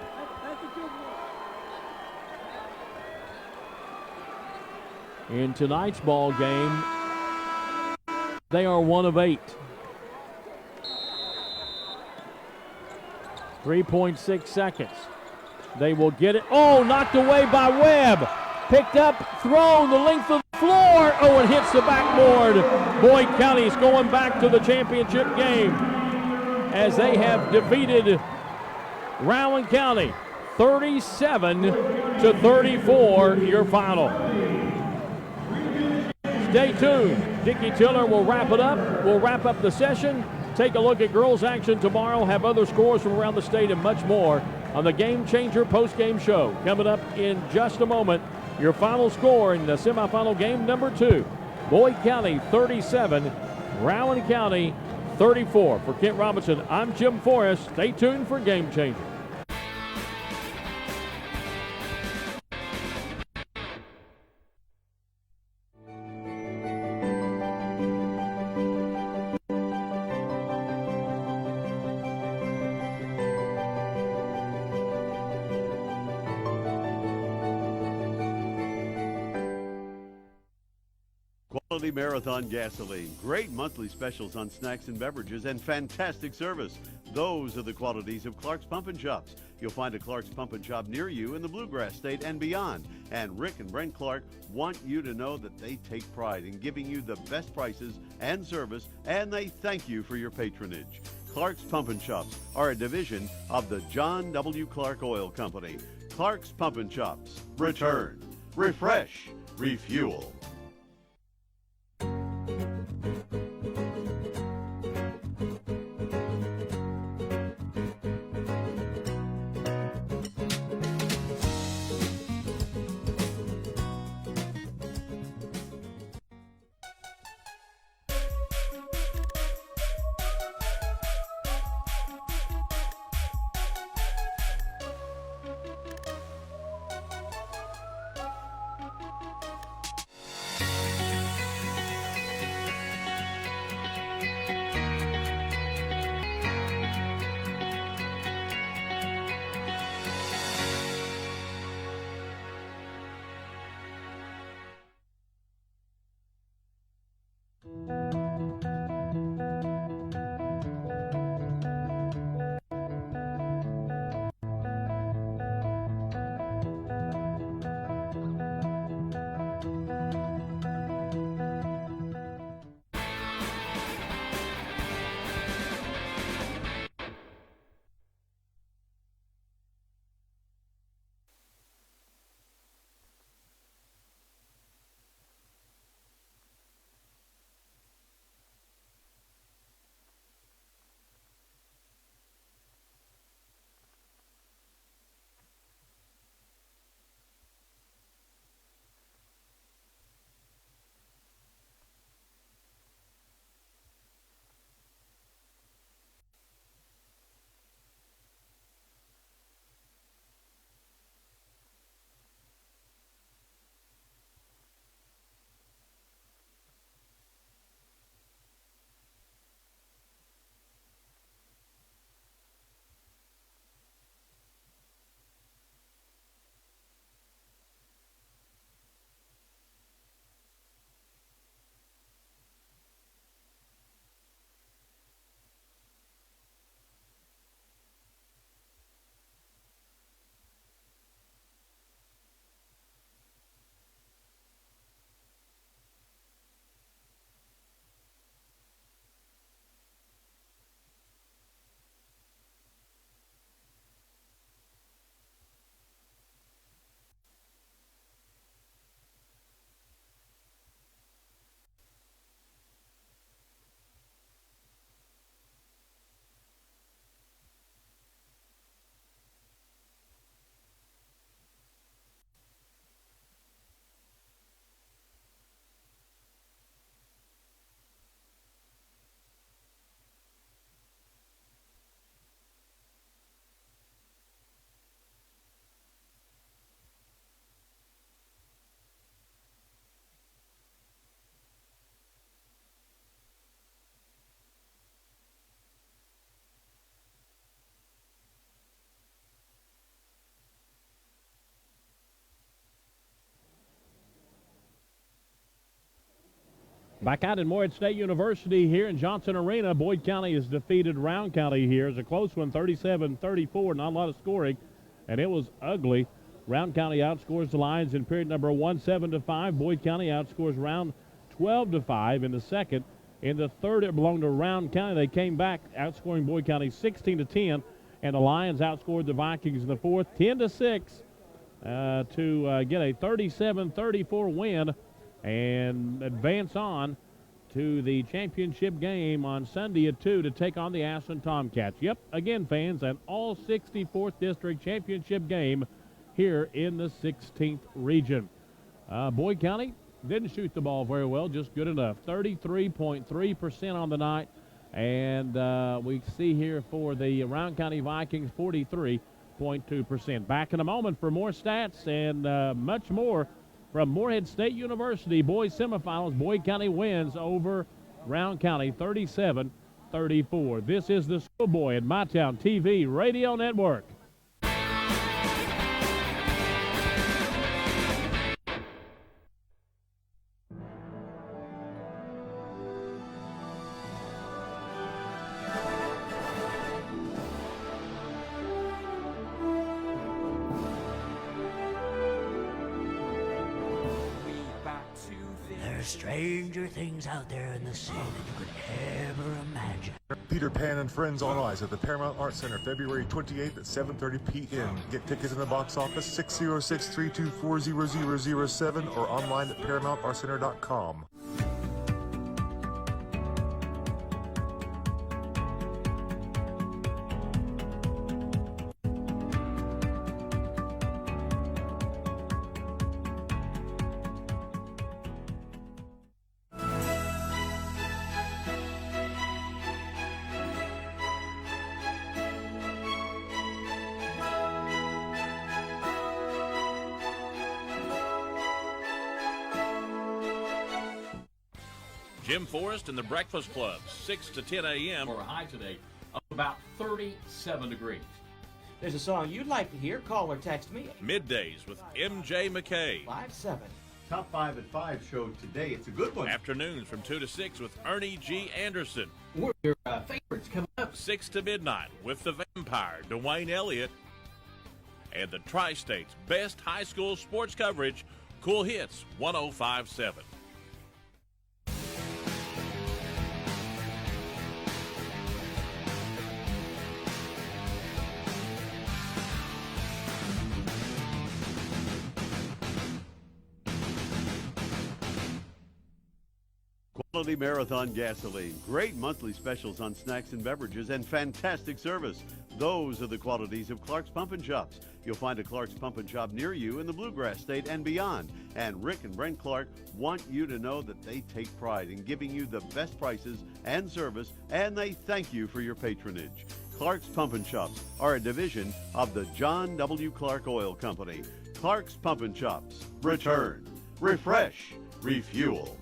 In tonight's ball game, they are 1 of 8. 3.6 seconds. They will get it. Oh, knocked away by Webb. Picked up, thrown the length of the floor. Oh, it hits the backboard. Boyd County's going back to the championship game as they have defeated Rowan County 37-34, your final. Stay tuned. Dickie Tiller will wrap it up. We'll wrap up the session. Take a look at girls action tomorrow. Have other scores from around the state and much more on the Game Changer post-game show. Coming up in just a moment, your final score in the semifinal game number 2. Boyd County 37, Rowan County 34. For Kent Robinson, I'm Jim Forrest. Stay tuned for Game Changer. Quality Marathon Gasoline. Great monthly specials on snacks and beverages and fantastic service. Those are the qualities of Clark's Pump and Shops. You'll find a Clark's Pump and Shop near you in the Bluegrass State and beyond. And Rick and Brent Clark want you to know that they take pride in giving you the best prices and service, and they thank you for your patronage. Clark's Pump and Shops are a division of the John W. Clark Oil Company. Clark's Pump and Shops. Return, refresh, refuel. Back out in Morehead State University here in Johnson Arena, Boyd County has defeated Rowan County here. It's a close one, 37-34, not a lot of scoring, and it was ugly. Rowan County outscores the Lions in period number 1, 7-5. Boyd County outscores Rowan 12-5 in the second. In the third, it belonged to Rowan County. They came back, outscoring Boyd County 16-10, and the Lions outscored the Vikings in the fourth 10-6 to get a 37-34 win and advance on to the championship game on Sunday at 2 to take on the Ashland Tomcats. Yep, again, fans, an all 64th District championship game here in the 16th region. Boyd County didn't shoot the ball very well, just good enough. 33.3% on the night. And we see here for the Rowan County Vikings, 43.2%. Back in a moment for more stats and much more from Morehead State University. Boys semifinals, Boyd County wins over Rowan County 37-34. This is the Schoolboy and MyTown TV Radio Network. There's stranger things out there in the sea than you could ever imagine. Peter Pan and Friends on Ice at the Paramount Arts Center, February 28th at 7:30 p.m. Get tickets in the box office 606-324-0007 or online at ParamountArtCenter.com. Jim Forrest and the Breakfast Club, 6 to 10 a.m. For a high today of about 37 degrees. There's a song you'd like to hear. Call or text me. Middays with MJ McKay. 57. Top 5 at 5 show today. It's a good one. Afternoons from 2 to 6 with Ernie G. Anderson. What are your favorites coming up? 6 to midnight with the Vampire, Dwayne Elliott. And the Tri-State's best high school sports coverage, Cool Hits 105.7. Quality Marathon gasoline, great monthly specials on snacks and beverages, and fantastic service. Those are the qualities of Clark's Pump and Shops. You'll find a Clark's Pump and Shop near you in the Bluegrass State and beyond. And Rick and Brent Clark want you to know that they take pride in giving you the best prices and service, and they thank you for your patronage. Clark's Pump and Shops are a division of the John W. Clark Oil Company. Clark's Pump and Shops. Return, refresh, refuel.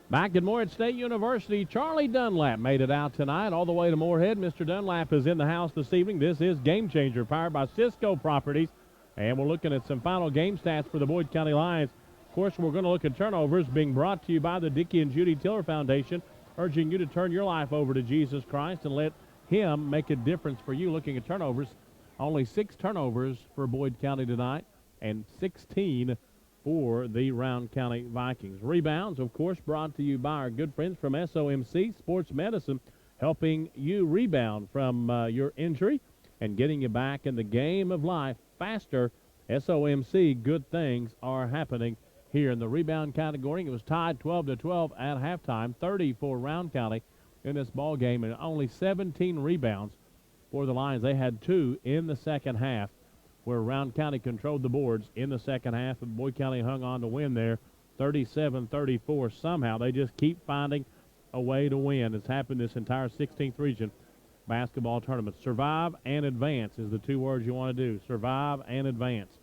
Back at Morehead State University, Charlie Dunlap made it out tonight all the way to Morehead. Mr. Dunlap is in the house this evening. This is Game Changer, powered by Cisco Properties. And we're looking at some final game stats for the Boyd County Lions. Of course, we're going to look at turnovers, being brought to you by the Dickey and Judy Tiller Foundation, urging you to turn your life over to Jesus Christ and let Him make a difference for you. Looking at turnovers, only 6 turnovers for Boyd County tonight and 16 for the Round County Vikings. Rebounds, of course, brought to you by our good friends from SOMC Sports Medicine, helping you rebound from your injury and getting you back in the game of life faster. SOMC, good things are happening here in the rebound category. It was tied 12-12 at halftime, 30 for Round County in this ball game, and only 17 rebounds for the Lions. They had 2 in the second half, where Round County controlled the boards in the second half, and Boyd County hung on to win there 37-34. Somehow they just keep finding a way to win. It's happened this entire 16th region basketball tournament. Survive and advance is the 2 words you want to do. Survive and advance.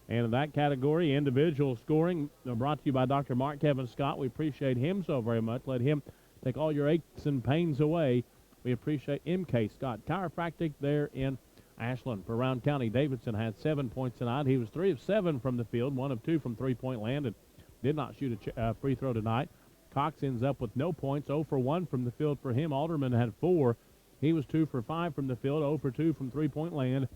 And in that category, individual scoring brought to you by Dr. Mark Kevin Scott. We appreciate him so very much. Let him take all your aches and pains away. We appreciate MK Scott Chiropractic there in Ashland. For Rowan County, Davidson had 7 points tonight. He was 3 of 7 from the field, 1 of 2 from three-point land, and did not shoot a free throw tonight. Cox ends up with no points, 0 for 1 from the field for him. Alderman had 4. He was 2 for 5 from the field, 0 for 2 from three-point land,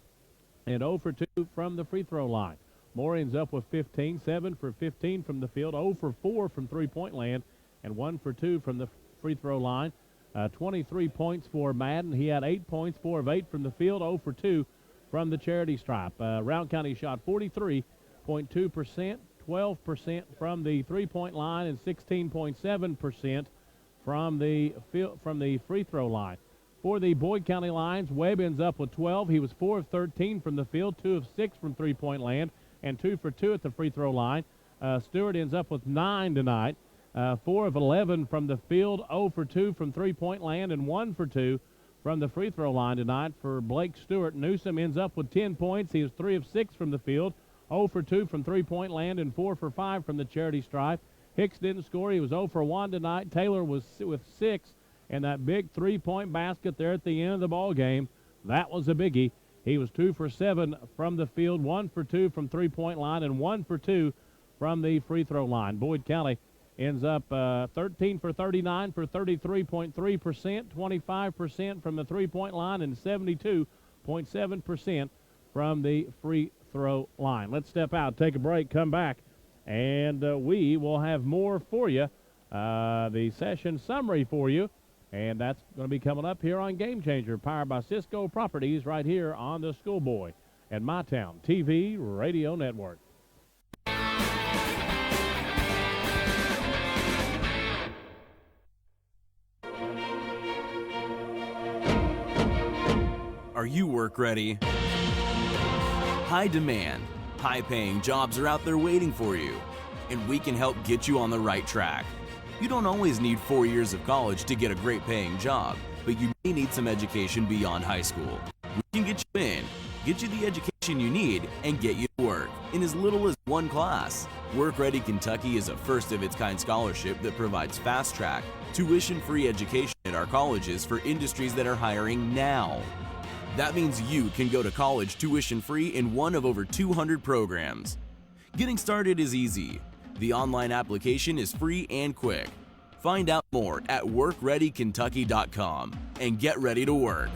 and 0 for 2 from the free throw line. Moore ends up with 15, 7 for 15 from the field, 0 for 4 from three-point land, and 1 for 2 from the free throw line. 23 points for Madden. He had 8 points, 4 of 8 from the field, 0 for 2 from the charity stripe. Rowan County shot 43.2%, 12% from the three-point line, and 16.7% from the free throw line. For the Boyd County Lions, Webb ends up with 12. He was 4 of 13 from the field, 2 of 6 from three-point land, and 2 for 2 at the free throw line. Stewart ends up with 9 tonight. 4 of 11 from the field, 0 for 2 from three-point land, and 1 for 2 from the free throw line tonight for Blake Stewart. Newsom ends up with 10 points. He was 3 of 6 from the field, 0 for 2 from three-point land, and 4 for 5 from the charity stripe. Hicks didn't score. He was 0 for 1 tonight. Taylor was with 6, and that big three-point basket there at the end of the ball game, that was a biggie. He was 2 for 7 from the field, 1 for 2 from three-point line, and 1 for 2 from the free throw line. Boyd County ends up 13 for 39 for 33.3%, 25% from the three-point line, and 72.7% from the free throw line. Let's step out, take a break, come back, and we will have more for you, the session summary for you, and that's going to be coming up here on Game Changer, powered by Cisco Properties, right here on the Schoolboy and MyTown TV Radio Network. Are you work ready? High demand, high paying jobs are out there waiting for you, and we can help get you on the right track. You don't always need 4 years of college to get a great paying job, but you may need some education beyond high school. We can get you in, get you the education you need, and get you to work in as little as 1 class. Work Ready Kentucky is a first-of-its-kind scholarship that provides fast-track, tuition-free education at our colleges for industries that are hiring now. That means you can go to college tuition-free in one of over 200 programs. Getting started is easy. The online application is free and quick. Find out more at workreadykentucky.com and get ready to work.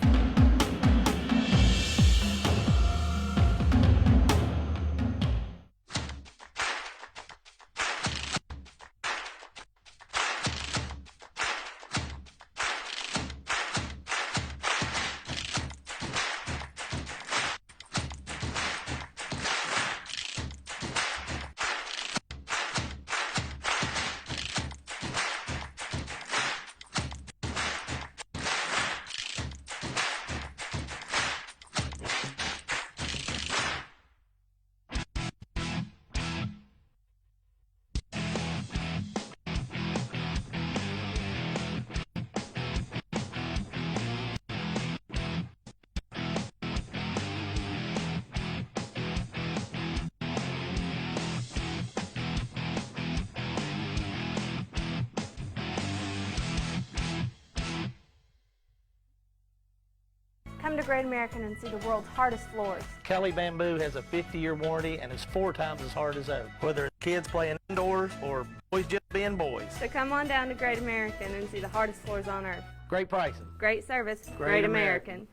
Come to Great American and see the world's hardest floors. Kelly Bamboo has a 50-year warranty and is 4 times as hard as oak, whether it's kids playing indoors or boys just being boys. So come on down to Great American and see the hardest floors on earth. Great pricing. Great service. Great American.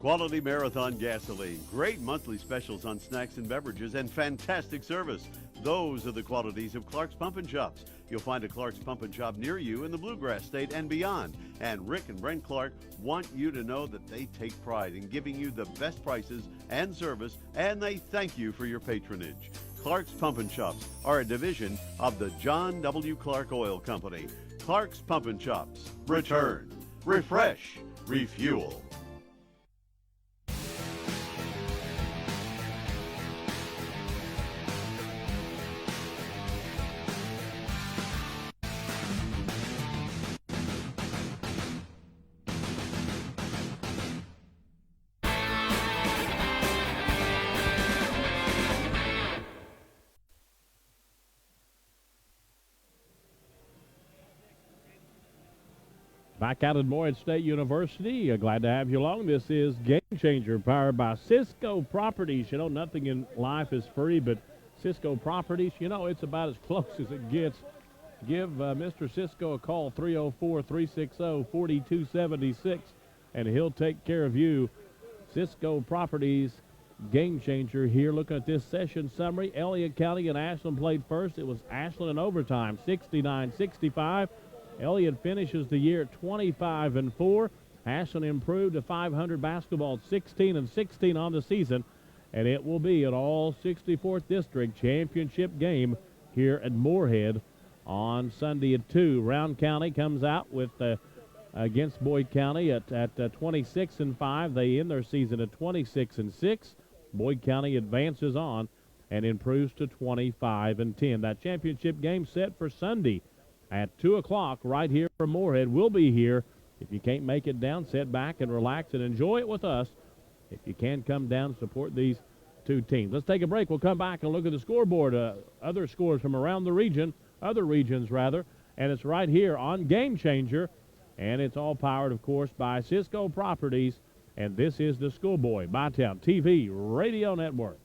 Quality Marathon Gasoline. Great monthly specials on snacks and beverages and fantastic service. Those are the qualities of Clark's Pump and Shops. You'll find a Clark's Pump and Shop near you in the Bluegrass State and beyond. And Rick and Brent Clark want you to know that they take pride in giving you the best prices and service, and they thank you for your patronage. Clark's Pump and Shops are a division of the John W. Clark Oil Company. Clark's Pump and Shops. Return, refresh, refuel. Back out at Morehead State University. Glad to have you along. This is Game Changer, powered by Cisco Properties. You know, nothing in life is free, but Cisco Properties, you know, it's about as close as it gets. Give Mr. Cisco a call, 304-360-4276, and he'll take care of you. Cisco Properties, Game Changer here. Looking at this session summary, Elliott County and Ashland played first. It was Ashland in overtime, 69-65. Elliott finishes the year at 25-4. Ashland improved to 500 basketball, 16-16 on the season, and it will be an all 64th district championship game here at Morehead on Sunday at 2. Rowan County comes out with against Boyd County at 26-5. They end their season at 26-6. Boyd County advances on and improves to 25-10. That championship game set for Sunday at 2 o'clock right here from Morehead. We'll be here. If you can't make it down, sit back and relax and enjoy it with us. If you can, come down and support these two teams. Let's take a break. We'll come back and look at the scoreboard. Other scores from around the region, other regions rather, and it's right here on Game Changer, and it's all powered, of course, by Cisco Properties, and this is the Schoolboy Bytown TV Radio Network.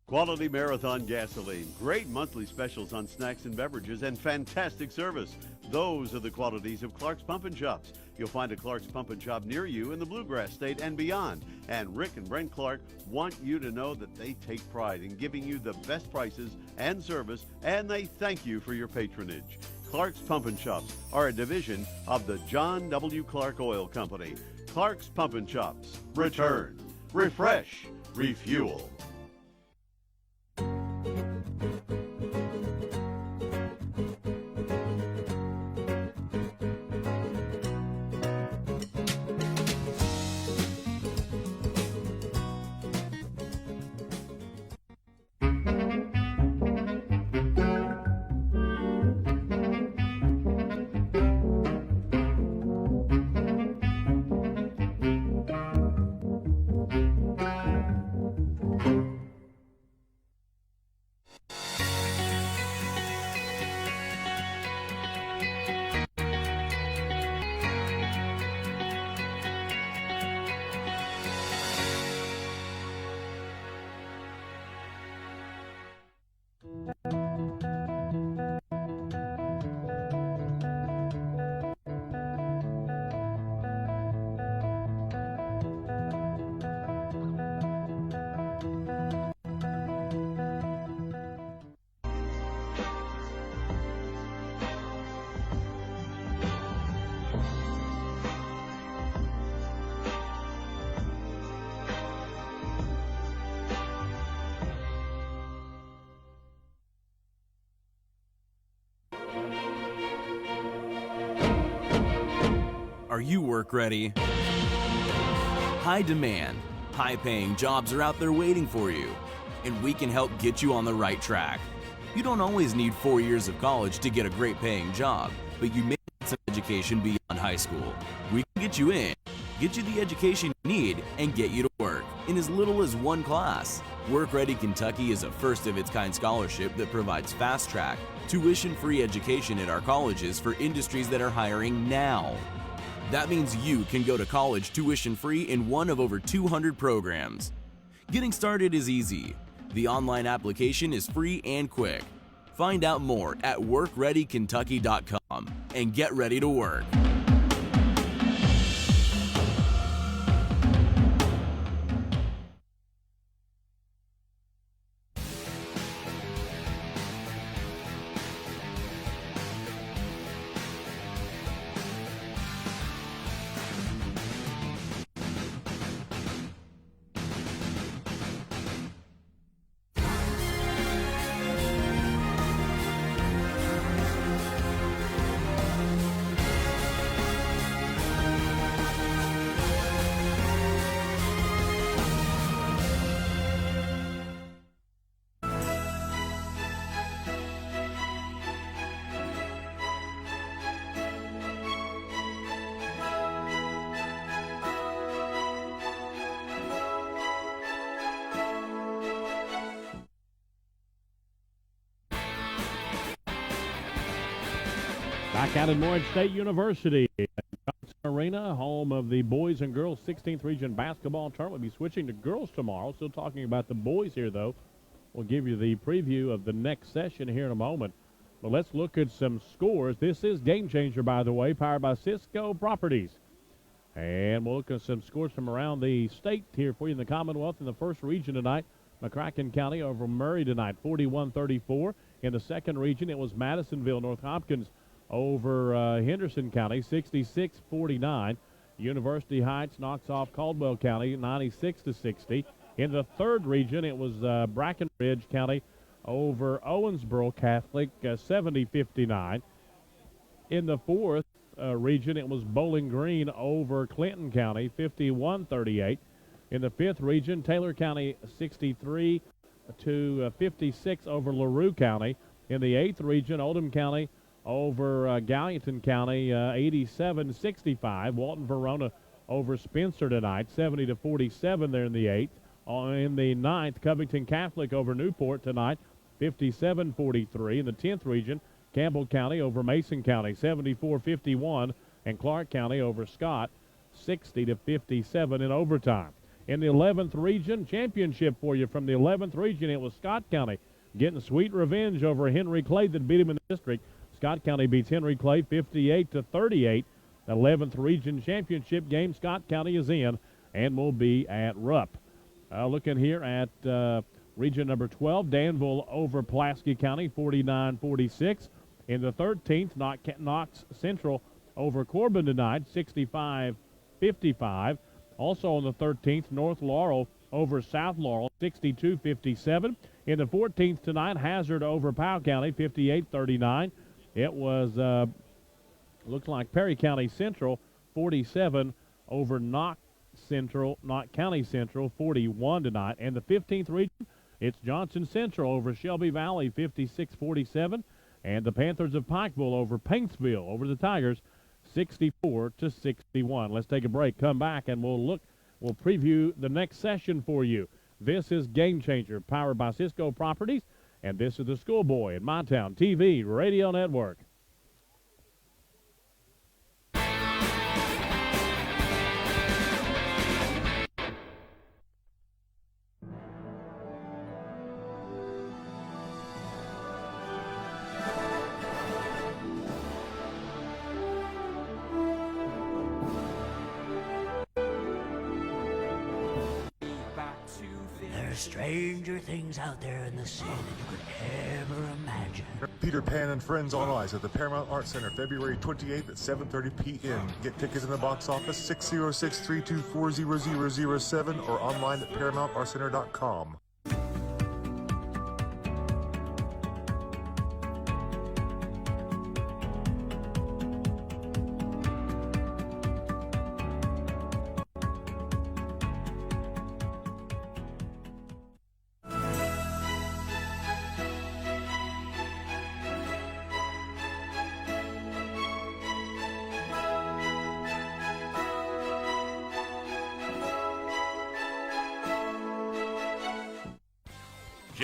Quality Marathon Gasoline. Great monthly specials on snacks and beverages and fantastic service. Those are the qualities of Clark's Pump and Shops. You'll find a Clark's Pump and Shop near you in the Bluegrass State and beyond. And Rick and Brent Clark want you to know that they take pride in giving you the best prices and service, and they thank you for your patronage. Clark's Pump and Shops are a division of the John W. Clark Oil Company. Clark's Pump and Shops. Return, refresh, refuel. Are you work ready? High demand, high paying jobs are out there waiting for you, and we can help get you on the right track. You don't always need 4 years of college to get a great paying job, but you may need some education beyond high school. We can get you in, get you the education you need, and get you to work. in as little as one class. Work Ready Kentucky is a first-of-its-kind scholarship that provides fast-track, tuition-free education at our colleges for industries that are hiring now. That means you can go to college tuition-free in one of over 200 programs. Getting started is easy. The online application is free and quick. Find out more at workreadykentucky.com and get ready to work. Back out at Morehead State University, Johnson Arena, home of the boys and girls 16th Region Basketball Tournament. We'll be switching to girls tomorrow. Still talking about the boys here, though. We'll give you the preview of the next session here in a moment. But let's look at some scores. This is Game Changer, by the way, powered by Cisco Properties. And we'll look at some scores from around the state here for you in the Commonwealth in the first region tonight. McCracken County over Murray tonight, 41-34. In the second region, it was Madisonville, North Hopkins over Henderson County, 66-49. University Heights knocks off Caldwell County, 96-60. In the third region, it was Brackenridge County over Owensboro Catholic, 70-59. In the fourth region, it was Bowling Green over Clinton County, 51-38. In the fifth region, Taylor County, 63-56 over LaRue County. In the eighth region, Oldham County over Gallatin County, 87-65. Walton Verona over Spencer tonight, 70-47 there in the eighth. In the ninth, Covington Catholic over Newport tonight, 57-43. In the 10th region, Campbell County over Mason County, 74-51. And Clark County over Scott, 60-57 in overtime. In the 11th region, championship for you from the 11th region, it was Scott County getting sweet revenge over Henry Clay that beat him in the district. Scott County beats Henry Clay 58-38. 11th region championship game. Scott County is in and will be at Rupp. Looking here at region number 12, Danville over Pulaski County 49-46. In the 13th, Knox Central over Corbin tonight 65-55. Also on the 13th, North Laurel over South Laurel 62-57. In the 14th tonight, Hazard over Powell County 58-39. It was, looks like Perry County Central, 47 over Knox County Central, 41 tonight. And the 15th region, it's Johnson Central over Shelby Valley, 56-47. And the Panthers of Pikeville over Paintsville over the Tigers, 64-61. Let's take a break, come back, and we'll preview the next session for you. This is Game Changer, powered by Cisco Properties. And this is the Schoolboy in My Town TV Radio Network. There's stranger things out there in the sea than you could ever imagine. Peter Pan and Friends on Ice at the Paramount Arts Center, February 28th at 7:30 p.m. Get tickets in the box office 606-324-0007 or online at ParamountArtCenter.com.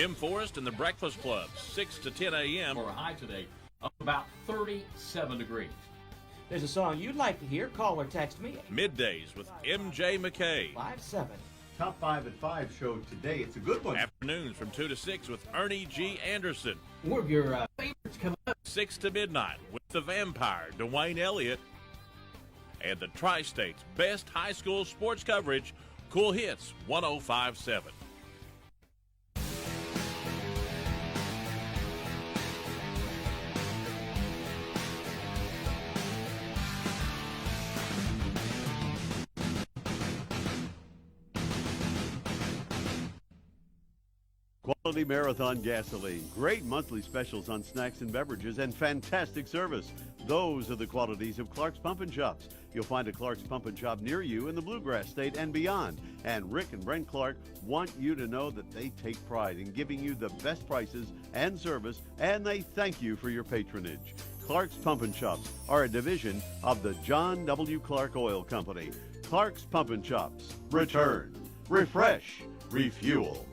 Jim Forrest and the Breakfast Club, 6 to 10 a.m. For a high today of about 37 degrees. There's a song you'd like to hear. Call or text me. Middays with MJ McKay. 57. Top 5 at 5 show today. It's a good one. Afternoons from 2 to 6 with Ernie G. Anderson. More of your favorites coming up. 6 to midnight with the Vampire, Dwayne Elliott. And the Tri-State's best high school sports coverage, Cool Hits 105.7. Quality Marathon gasoline, great monthly specials on snacks and beverages, and fantastic service. Those are the qualities of Clark's Pump and Shops. You'll find a Clark's Pump and Shop near you in the Bluegrass State and beyond. And Rick and Brent Clark want you to know that they take pride in giving you the best prices and service, and they thank you for your patronage. Clark's Pump and Shops are a division of the John W. Clark Oil Company. Clark's Pump and Shops. Return, refresh, refuel.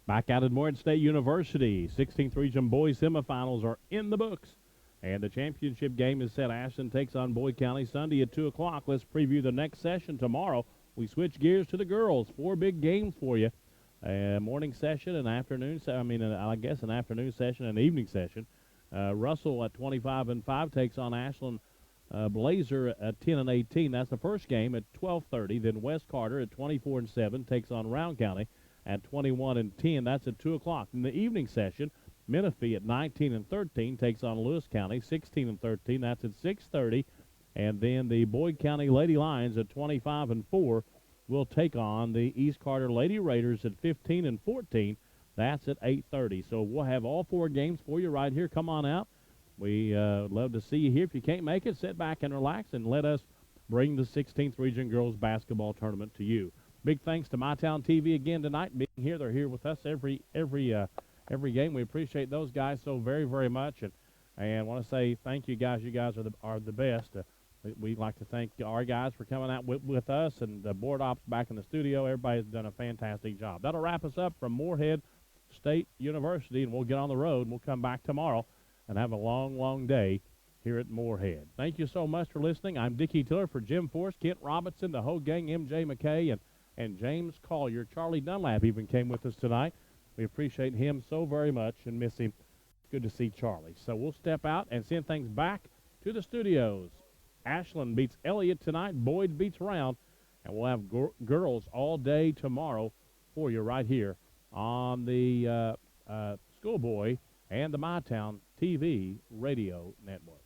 Back out at Morehead State University, 16th Region Boys semifinals are in the books, and the championship game is set. Ashland takes on Boyd County Sunday at 2 o'clock. Let's preview the next session tomorrow. We switch gears to the girls. 4 big games for you. A morning session, an afternoon, an afternoon session, an evening session. Russell at 25-5 takes on Ashland Blazer at 10-18. That's the first game at 12:30. Then West Carter at 24-7 takes on Rowan County at 21-10. That's at 2 o'clock. In the evening session, Menifee at 19-13 takes on Lewis County 16-13. That's at 6:30. And then the Boyd County Lady Lions at 25-4 will take on the East Carter Lady Raiders at 15-14. That's at 8:30. So we'll have all 4 games for you right here. Come on out. We love to see you here. If you can't make it, sit back and relax and let us bring the 16th Region Girls Basketball Tournament to you. Big thanks to MyTown TV again tonight being here. They're here with us every game. We appreciate those guys so very, very much, and want to say thank you guys. You guys are the best. We'd like to thank our guys for coming out with us, and the board ops back in the studio. Everybody's done a fantastic job. That'll wrap us up from Morehead State University, and we'll get on the road, and we'll come back tomorrow and have a long, long day here at Morehead. Thank you so much for listening. I'm Dickie Tiller for Jim Forrest, Kent Robinson, the whole gang, MJ McKay, and James Collier. Charlie Dunlap even came with us tonight. We appreciate him so very much and miss him. Good to see Charlie. So we'll step out and send things back to the studios. Ashland beats Elliott tonight. Boyd beats Round. And we'll have girls all day tomorrow for you right here on the Schoolboy and the MyTown TV radio network.